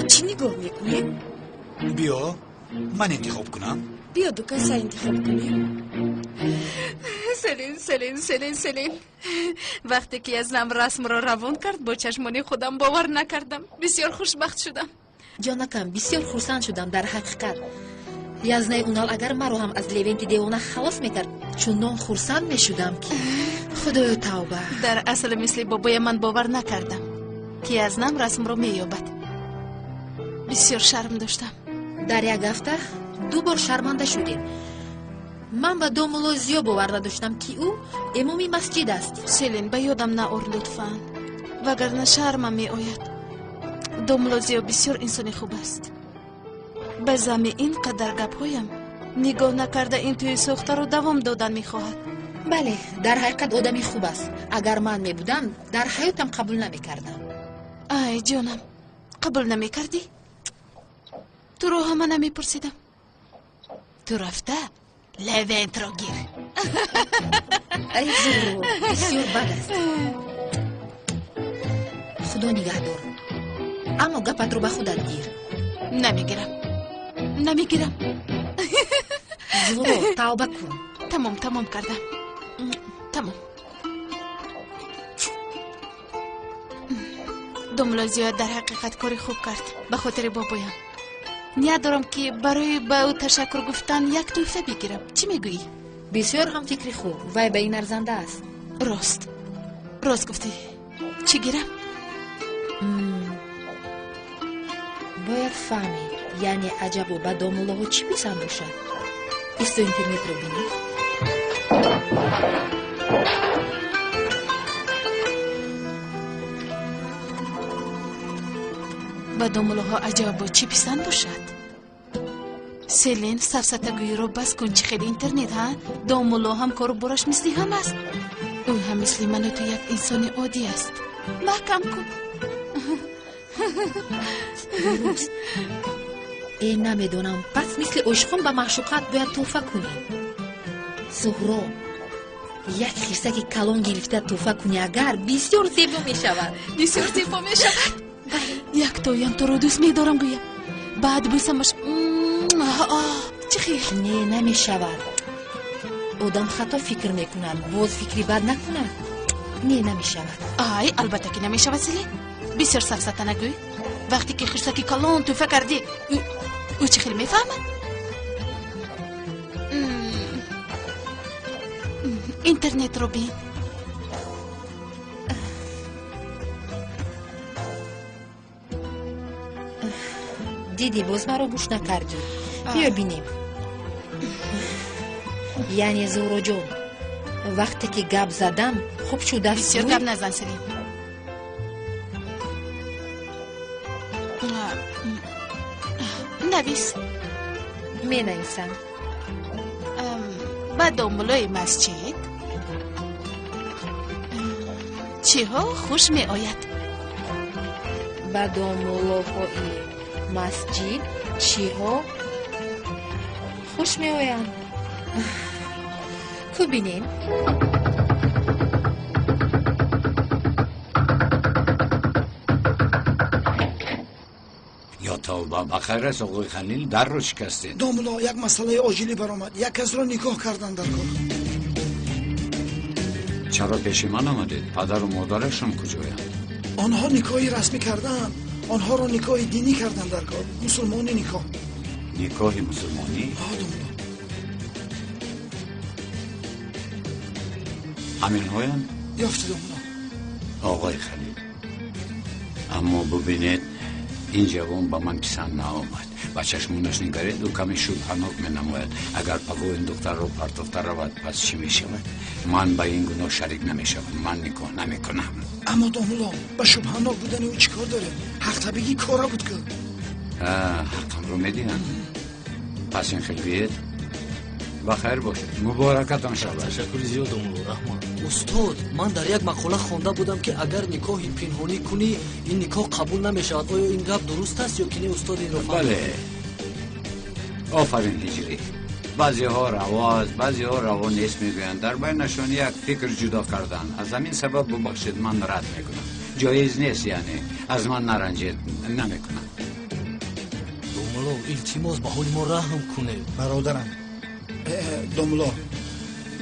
چی نگاه میکنی؟ بیا من انتخاب کنم. بیا دو کسا انتخاب کنیم. سلین وقتی که ازم رسم را روان کرد با چشمانی خودم باور نکردم، بسیار خوشبخت شدم. جانکم بسیار خرسند شدم. در حقیقت یزنه اونال اگر مرا هم از لیونتی دیوانه خلاص میکرد چون خرسند میشدم که خدای توبه. در اصل مثل بابای من باور نکردم که یزنم رسم را مییابد. بسیار شرم داشتم. در یک هفته 2 بار شرمنده شدیم. من به 2 مولای زیاد باور داشتم که او امام مسجد است. سلین به یادم نآور لطفاً، وگرنه شرمم می آید. 2 مولای زیاد بسیار انسانی خوب است. به زمین این قدر گپ‌هایم نگاه نکرده این توی سوخته رو دوام دادن می خواهد. بله در حقیقت آدمی خوب است. اگر من می بودم در حیاتم قبول نمی کردم. ای جانم قبول نمی کردی؟ تو رو همه نمی پرسیدم. تو رفته لیونت را گیر. ای زورو بسیار بد است. خدا نگهدار. اما گپت رو به خودت گیر. نمیگیرم. زورو توبه کن. تمام کردم. تمام. 2 مولای زیاد در حقیقت کاری خوب کرد به خاطر بابایم. نیت دارم که برای به او تشکر گفتن یک تحفه بگیرم. چی میگویی؟ بسیار هم فکری خوب، وای به این ارزنده است. راست گفتی. چی گیرم؟ باید فهمید یعنی عجبو با دامولوها چی پسند باشد؟ ایستو اینترنت رو بینید. با دامولوها عجب چی پسند باشد؟ سلین سفسطگوی رو بس کن چی خیلی اینترنت ها؟ دامولو هم کارو براش مثلی هم است. اون هم مثلی من و تو یک انسان عادی است. محکم کن. درست. این نمیدونم پس مثل عشقان به معشوقات باید توفه کنی. زهرا یک خیسک کلان گرفته توفه کنی اگر بسیار زیبا می شود. بسیار زیبا می شود. یک تویم تو رو دوست می دارم گویم. بعد بوسمش چه خیلی؟ نه نمی شود. آدم خطا فکر میکند باز فکری بد نکند. نه نمی شود. آی البته که نمی شود سلی. بسیار سفسطه نگوی. وقتی که خیسکی کلان توفه کردی او چه خیلی میفهمد؟ اینترنت رو بین. دیدی باز مرا گوش نکردی. بیا بینیم. یعنی زهرا جان وقتی که گپ زدم خوب شده است. بسیار گپ نزن سلیم. نویس. می نویسم. با دامولوی مسجد چی ها خوش می آید؟ با دامولوهای مسجد چی ها خوش می آید؟ کو بینیم؟ یا توبه بخیر است آقای خلیل در رو شکستید. دامولا یک مسئله عاجلی برآمد. یک کس را نکاح کردن در کار. چرا پیش من آمدید؟ پدر و مادرشون کجایند؟ آنها نکاحی رسمی کردن. آنها را نکاح دینی کردن در کار. مسلمانی نکاح. نکاح مسلمانی؟ دامولا. همین هایند؟ یافتی دامولا. آقای خلیل اما ببینید این جوان با من پسند نآمد. با چشمونش نگرید و کمی شبهناک می نماید. اگر پگو این دختر رو پرتفته رود پس چی می شود؟ من با این گناه شریک نمی شود. من نکاح نمی کنم. اما دامولا با شبهناک بودن او چی کار داره؟ حق طبیعی کارا بود که حقم رو می دیم. پس این خیلی بید بخیر باشید. مبارکتان شود. تشکر زیاد دامولو رحمان. استاد من در یک مقاله خوانده بودم که اگر نکاح پنهانی کنی این نکاح قبول نمیشود. آیا این گپ درست است یا که نه استاد این رو فهمید؟ بله آفرین هجری. بعضی ها رواز بعضی ها روا نیست میگویند. در بینشان یک فکر جدا کردن. از همین سبب ببخشید من رد میکنم. جایز نیست یعنی از من نرنجید نمیکنم. دامولو التماس به حال ما رحم کنه. برادرم دامولا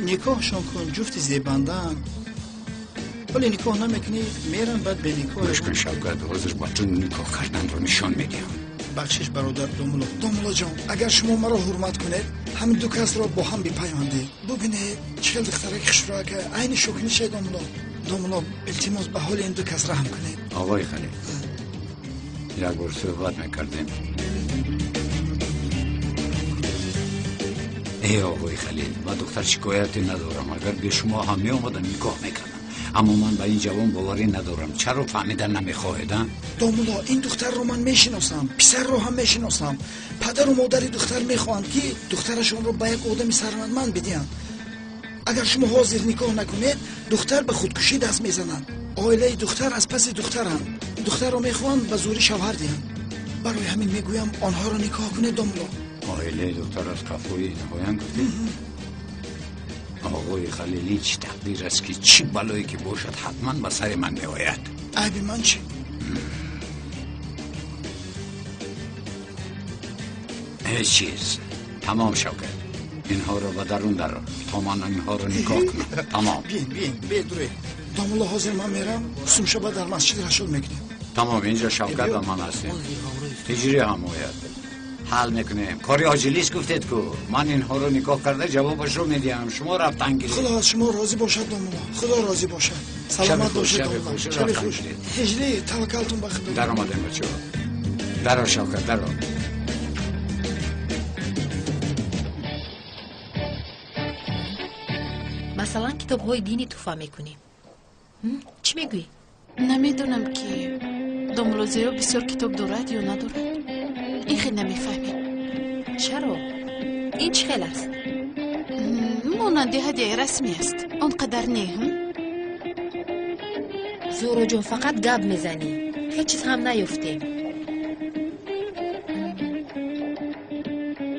نکاحشون کن جفت زیبندن ولی نکاح نمیکنی میرن بعد به نکاح گوش کن شوکت حاضر با تو نکاح کردن رو نشان میدیم. بخشش برادر دامولا جان اگر شما مرا حرمت کنید همین دو کس را با هم بپیوندید. ببینید چهل دخترک خشرا که عین شوکنی شه دامولا التماس به حال این دو کس رحم کنید. آقای خلیل یک بار صحبت میکردیم. ای آقای خلیل من دختر شکایتی ندارم. اگر به شما هم می آمدن نکاح میکنم. اما من به این جوان باوری ندارم. چرا فهمیدن نمیخواهیدن؟ دامولا این دختر رو من میشناسم. پسر رو هم میشناسم. پدر و مادر دختر میخواهند که دخترشون رو به یک آدم ثروتمند بدین. اگر شما حاضر نکاح نکنید دختر به خودکشی دست میزنند. عائله دختر از پس دخترند. دختر رو میخواهند به زوری شوهر دهند. برای همین میگویم آنها رو نکاح کنید دامولا. عائله دختر از کفوی نهایان گفتید؟ آقای خلیلی چی تقدیر است که چی بلایی که باشد حتما به سر من می آید. عیب من چی؟ هیچ چیز. تمام شوکت اینها رو به درون در تا من اینها رو نکاح کنم. تمام. بین بدروی دامولا حاضر من میرم سومشبه در مسجد رسول میکنیم. تمام اینجا شوکت و من هستیم. تجری هم آید حل میکنیم. کاری عاجلیست گفتید که من اینها رو نکاح کرده جوابش رو میدیم. شما رفتن گیرید. خدا از شما راضی باشد دامولا. خدا راضی باشد. سلامت باشید دامولا. شب خوش. هجری توکلتون به خدا. در آمدیم بچه‌ها. در شوکت در مثلا کتاب‌های دینی توفا میکنیم. چی میگویی؟ نمیدونم که داملوزیو بسیار کتاب دارد یا ندارد. این خیلی نمیفهمیم. چرا؟ این چه خیلی است؟ مانند هدیه رسمی است. آنقدر نه. زورو جون فقط گپ میزنی. هیچ چیز هم نیفتیم.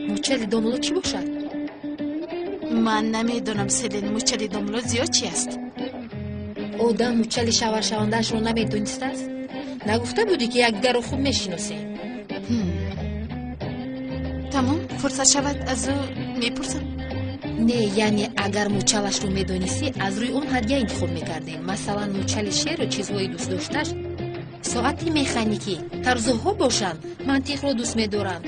موچلی داملو چی باشد؟ من نمیدونم سلین موچلی داملوزیو چی است. آدم موچلی شوهر شوندهش رو نمیدونست است؟ نگفته بودی که یک در خوب میشناسیم. تمام فرصت شود از او میپرسم. نه یعنی اگر موچلش رو میدونستی از روی اون هدیه انتخاب میکردیم. مثلا موچل شعر و چیزهای دوست داشتش، ساعتی مکانیکی، ترزوها باشن، منطق رو دوست میدارن.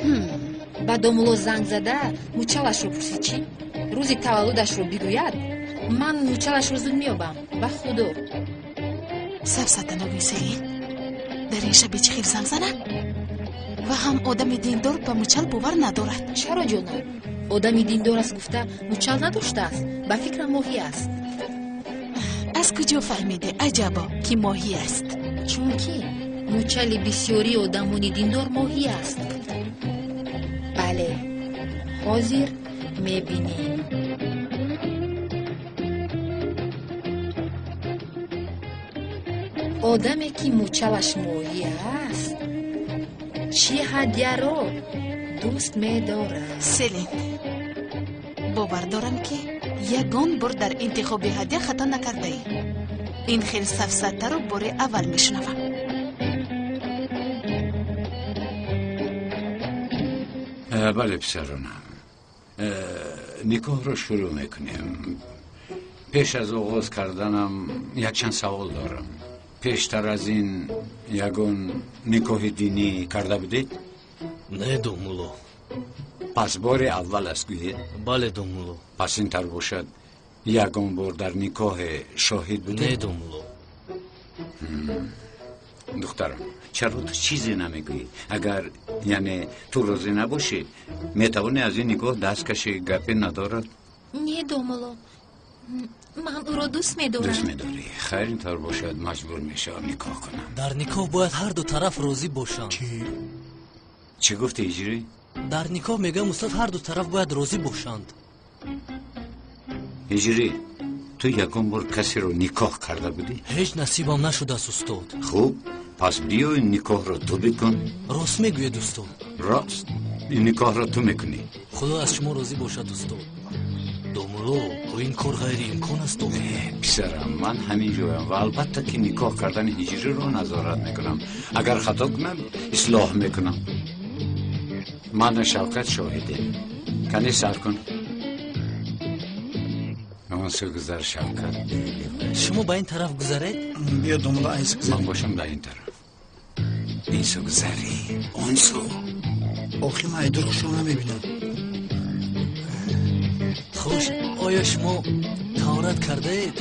با داملو زنگ زده موچلش رو پرسی چی؟ روزی تولدش رو بگوید من موچلش رو زود میابم. با خدا سبسته نگوی سلین. در این شب چی خیلی زنگ زنه و هم آدم دیندار به موچل باور ندارد. چرا جانم؟ آدمی دیندار است گفته موچل نداشته است. به فکر ماهی است. از کجا فهمیده عجبا که ماهی است؟ چون که موچل بسیاری آدمانی دیندار ماهی است. بله حاضر میبینیم. آدمی که موچلش ماهی است چی هدیه رو دوست می‌دارد؟ سلین باور دارم که یگان بار در انتخاب هدیه خطا نکرده ای. این خیلی سفسطه رو بار اول میشنوم. بله پسرانم، نکاح رو شروع میکنیم. پیش از آغاز کردنم یک چند سوال دارم. پیشتر از این یگان نکاح دینی کرده بودید؟ نه دومولو. پس بار اول است گویید؟ بله دومولو. پس این تر باشد یگان بار در نکاح شاهد بودید؟ نه دومولو. دخترم چرا تو چیزی نمیگویی؟ اگر یعنی تو راضی نباشی میتوانی از این نکاح دست کشی؟ گپی ندارد؟ نه دومولو، من او را دوست میدارم. دوست میداری؟ خیر اینطور باشد مجبور میشم نکاح کنم. در نکاح باید هر دو طرف راضی باشند. چی گفتی هجری؟ در نکاح میگم استاد هر دو طرف باید راضی باشند. هجری تو یکم بار کسی رو نکاح کرده بودی؟ هیچ نصیبم نشده است استاد. خوب پس بیا این نکاح رو تو بکن. راست میگوید استاد. راست این نکاح رو تو میکنی. خدا از شما راضی باشد استاد. دومولو این کار غیر امکان است. پسرم من همین جویم و البته که نکاح کردن هجری رو نظارت میکنم. اگر خطا کنم اصلاح میکنم. من شوکت شاهده. کنی سر کن. اون سو گذر شوکت. شما با این طرف گذرید؟ بیا دومولو این سو گذر. من باشم در این طرف. این سو گذری. اون سو. آخی من ایدور شما نمیبینم. خوش آیا شما تهارت کرده اید؟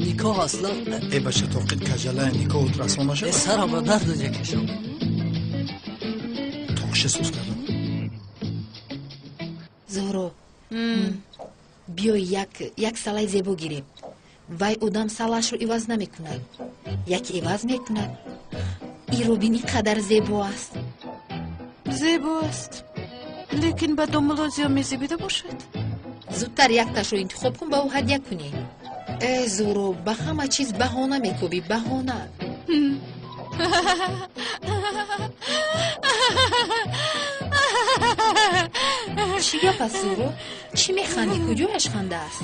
نکاح اصلا ای بچه توقید کجله نکاح رسما نشد؟ سرم را درد جکشم. توقش سوز کردم. زهرو بیا یک سلای زیبا گیریم. وای آدم سلاش رو عوض نمیکند. یکی عوض میکند. این رو بینی قدر زیبا است. زیبا است لیکن به دومولو زیاد میزیبیده باشد. زودتر یک تاش رو انتخاب کن با او هدیه کنی. ای زورو به همه چیز بهانه میکوبی. بهانه. چی گپ است زورو؟ چی میخندی؟ کجایش خنده است؟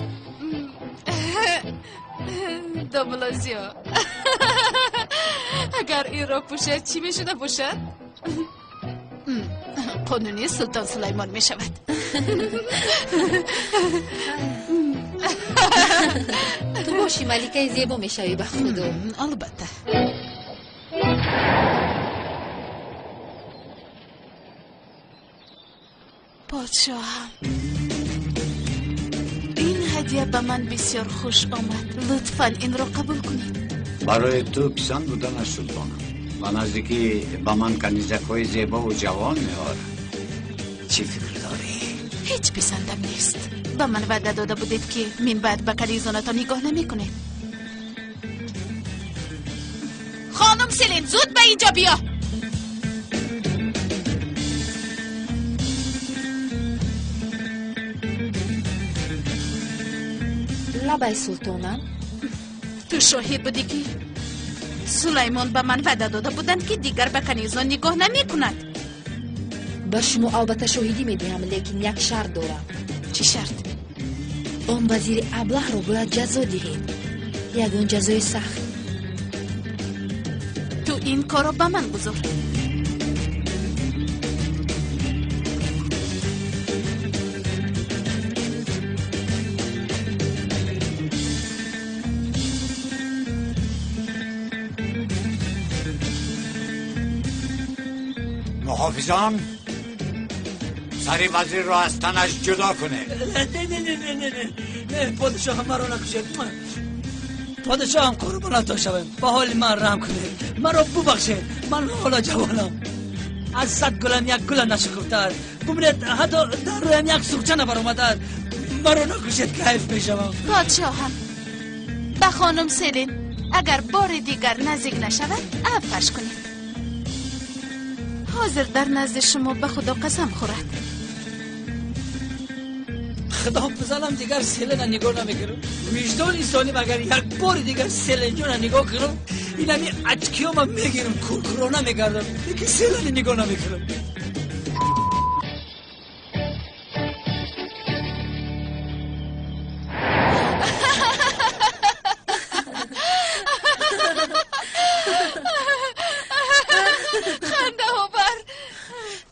دومولو زیاد اگر این را پوشد چی میشده باشد؟ قانونی سلطان سلیمان می شود. تو باشی ملکه زیبا می شوی به خدا. البته. پادشاهم این هدیه به من بسیار خوش آمد. لطفاً این را قبول کنید. برای تو پسند بودن سلطانم و نزدیکی با من کنیزک های زیبا و جوان می‌آورد. چی فکر داری؟ هیچ پسندم نیست. به من وعده داده بودید که من بعد به کنیزانتان نگاه نمی کنید. خانم سیلین زود به اینجا بیا. لبای سلطانم تو شاهد بودی که سلیمان به من وعده داده بودند که دیگر به کنیزان نگاه نمی کند. به شما البته شاهدی میدهم، لیکن یک شرط دارم. چی شرط؟ آن وزیر ابله رو باید جزا دهید، یگان جزای سخت. تو این کارو به من گذار. محافظان سری وزیر رو از تنش جدا کنه. نه پادشاه مرا نکشید. پادشاه قربانتان شوم، به حال من رحم کنید، مرا ببخشید. من حالا جوانم، از 100 گلم یک گل نشکفتر. ببینید حتی در رویم یک سوخچه نبر اومده. مرا نکشید، کیف میشوم. پادشاهم به خانم سیلین اگر بار دیگر نزدیک نشود عفوش کنید. حاضر در نزد شما به خدا قسم خورد. خدا بزنم دیگر سیلین نگاه نمیکنم. وجدان انسانی اگر یک بار دیگر سیلین جون نگاه کنم، این همی اچکیام هم میگیرم، کرکرانه میگردم، دیگه سیلین نگاه نمیکنم.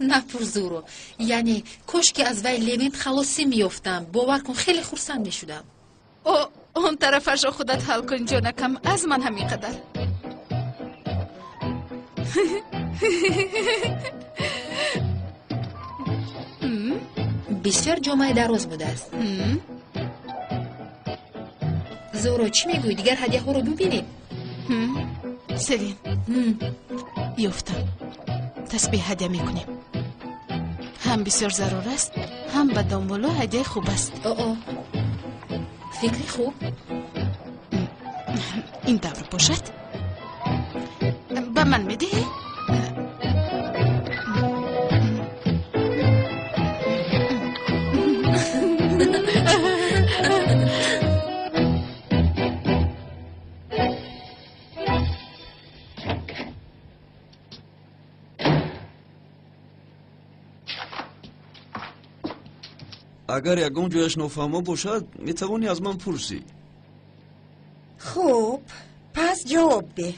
نپرزورو، یعنی کاش که از وی لیمنت خلاصی میافتم. باور کن خیلی خرسند میشدم. اون طرفش رو خودت حل کن جانکم، از من همین قدر. بسیار جامعه دراز بوده است. زورو چی میگوی؟ دیگر هدیه ها رو ببینیم. سلین یافتم. تسبیح هدیه میکنیم. هم بسیار ضرور است، هم به دنبالو هدیه خوب است. فکری خوب؟ این دور باشد. به من میدهی؟ اگر یکم جایش نفهمه باشد میتوانی از من پرسی. خوب پس جواب ده.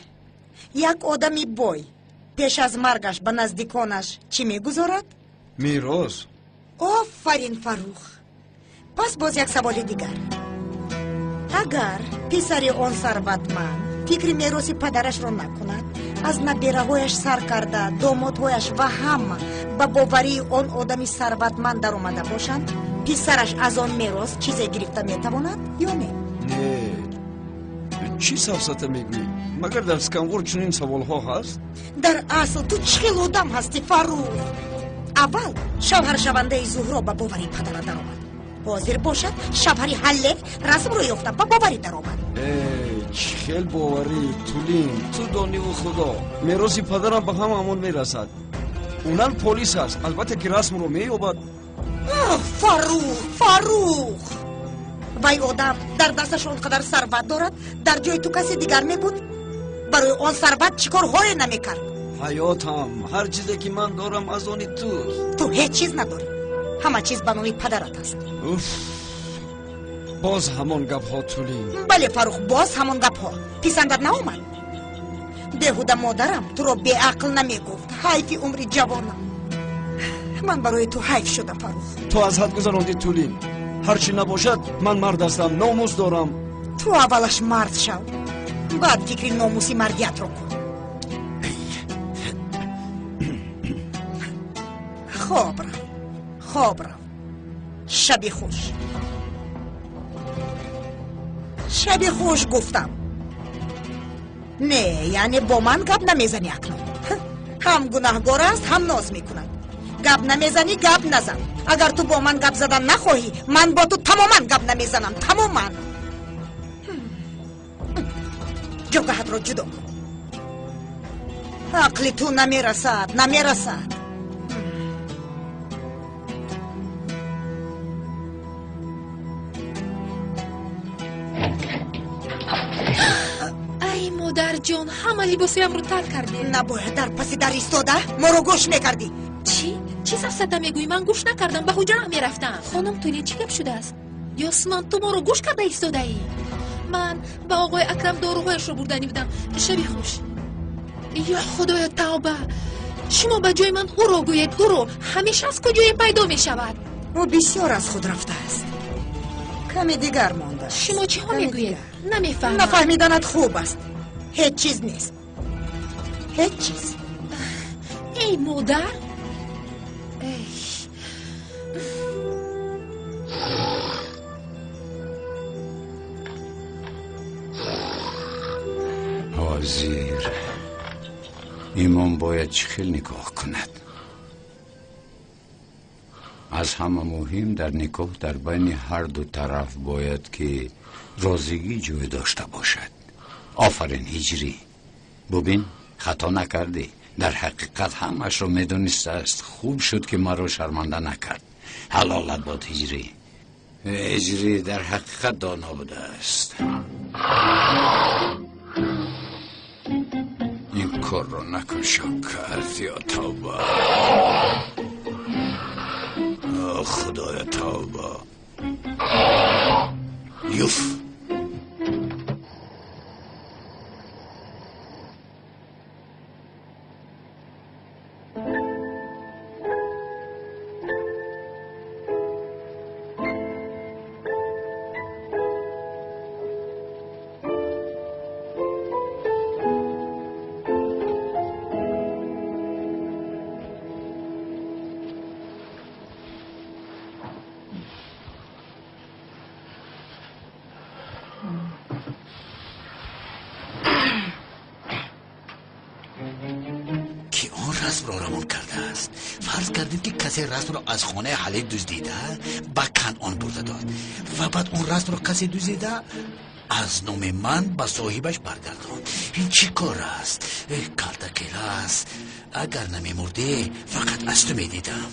یک آدمی بای پیش از مرگش به نزدیکانش چی میگذارد؟ میراث. آفرین فروخ. پس باز یک سوال دیگر. اگر پسر آن ثروتمند فکر میراث پدرش را نکند، از نبیره‌هایش سر کرده دامادهایش و همه به باوری آن آدمی ثروتمند در آمده باشند، پسرش از آن میراث چیزی گرفته میتواند یا نه؟ نه. چی سفسطه میگویی؟ مگر در سکنور چنین سوال ها هست؟ در اصل تو چخیل آدم هستی فروخ. اول شوهر شونده زهرا به باوری پدر در آمد. حاضر باشد شوهری حلق رسم رو یافته به باوری در آمد. چخیل باوری تولین تو دانی و خدا میراث پدرم به همون میرسد. اونم پلیس است، البته که رسم رو مییابد. فروخ وای آدم در دستش اونقدر ثروت دارد، در جای تو کسی دیگر میبود برای آن ثروت چیکار های نمیکرد؟ حیاتم هر چیزی که من دارم از آنی تو هیچ چیز نداری، همه چیز به نوعی پدرت است. باز همون گپ ها تولین. بله فروخ، باز همون گپ ها. پسندت ناامد؟ بیهوده مادرم تو رو بی عقل نمیگفت. حیفی عمری جوانم. من برای تو حیف شدم فروخ. تو از حد گذراندی تولین. هرچی نباشد من مرد هستم، ناموس دارم. تو اولش مرد شو، بعد فکر ناموسی مردیت رو کن. خواب رو شبی خوش گفتم. نه یعنی با من گپ نمیزنی اکنون. هم گناهگار است هم ناز میکند. گپ نمیزنی گپ نزن. اگر تو با من گپ زدن نخواهی من با تو تماما گپ نمیزنم. تماما جوگهت رو جدا کن. عقل تو نمیرسد. ای مادر جان همه لباسیم رو ترک کردی. نباید در پسی در ایستاده ما رو گوش میکردی. چی سفسته میگویی؟ من گوش نکردم، به حجرم میرفتم. خانم تولی چی گپ شده است؟ یاسمان تو ما رو گوش کرده ایستاده ای؟ من به آقای اکرم داروهایش رو بردنی بودم. شبی خوش. یا خدای توبه، شما به جای من او رو گوید. او رو همیشه از کجای پیدا می شود؟ او بسیار از خود رفته است. کمی دیگر مانده. شما چی ها میگوید؟ نمیفهمم. نفهمیدنت خوب است. هیچ چیز نیست. هیچ چیز. ای مادر، حاضر ایمان باید چخیل نکاح کند. از همه مهم در نکاح در بین هر دو طرف باید که رازگی جای داشته باشد. آفرین هجری، ببین خطا نکردی. در حقیقت همش رو میدونسته است. خوب شد که مرا شرمنده نکرد. حلالت باد هجری. هجری در حقیقت دانا بوده است. این کار رو نکن شکر. یا توبه، خدای توبه. یوف. که کسی رسم رو از خانه حلی دزدیده به کنعان برده داد و بعد اون رسم رو کسی دزدیده از نام من به صاحبش برگرداند. این چی کار است؟ کلتکیل است. اگر نمیمردی فقط از تو میدیدم.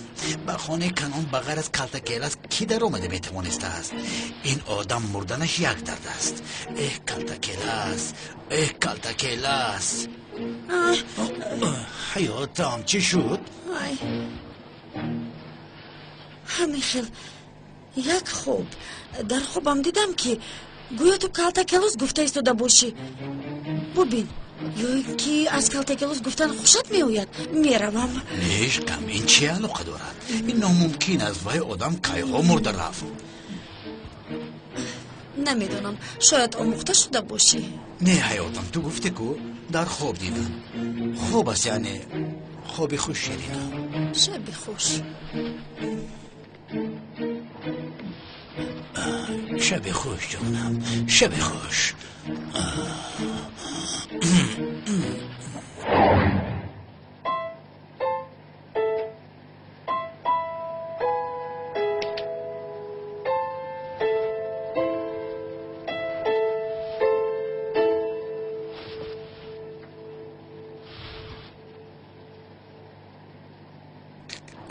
به خانه کنعان بغیر از کلتکیل است کی در آمده میتوانسته است؟ این آدم مردنش یک درد است. کلتکیل است. کلتکیل است. حیاتم چی شد؟ همیخیل یک خوب در خوبم دیدم که گویا تو کلتکلوس گفته ایستاده باشی. ببین یا که از کلتکلوس گفتن خوشت میآید. میروم. نیش کم این چی علاقه دارد؟ این ناممکن است وای آدم کایها مرده رفت. نمیدانم شاید آموخته شده باشی. نه حیاتم تو گفته کو در خواب دیدم. خوب است یعنی خوابی خوش شدیدم. شبی خوش. شب خوش جانم. شب خوش.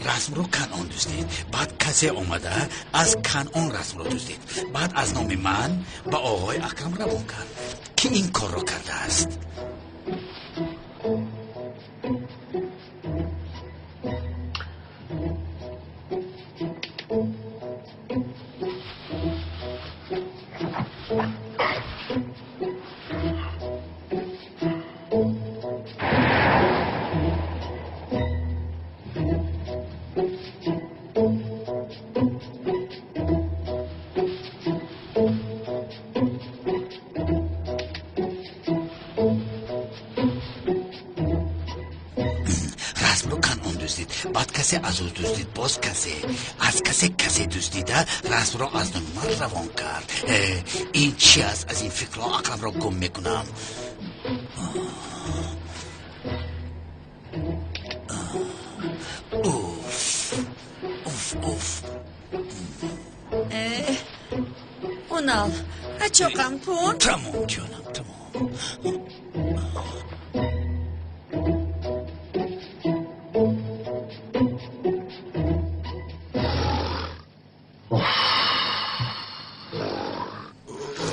رسم رو کنعان دزدید. بعد کسی اومده از کنعان رسم رو دزدید. بعد از نام من به آقای اکرم روان کرد که این کار رو کرده است. بعد کسی از او دزدید. باز کسی از کسی دزدیده رسم را از من روان کرد. این چی است؟ از این فکرها عقلم را گم میکنم. اوف اوف اونال اچوقم کن تمام جانم تمام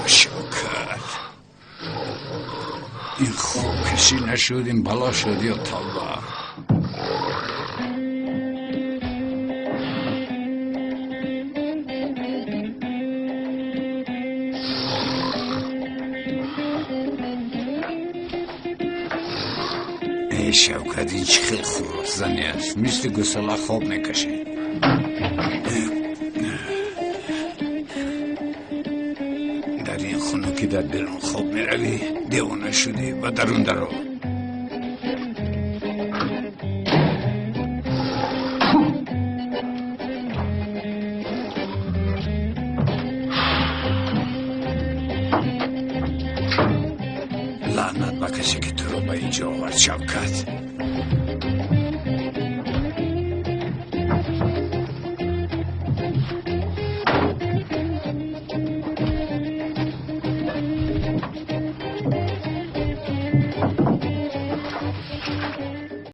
شوکر این خوب کشی نشد این بلا شد یا طلبه ای شوکت این چه خیلی خوب زنی است مثل گسلا خواب میکشه در این خونه که در بیرون خواب میروی دیوانه شدی و درون درو لعنت بکشه که تو رو به اینجا آورد شوکت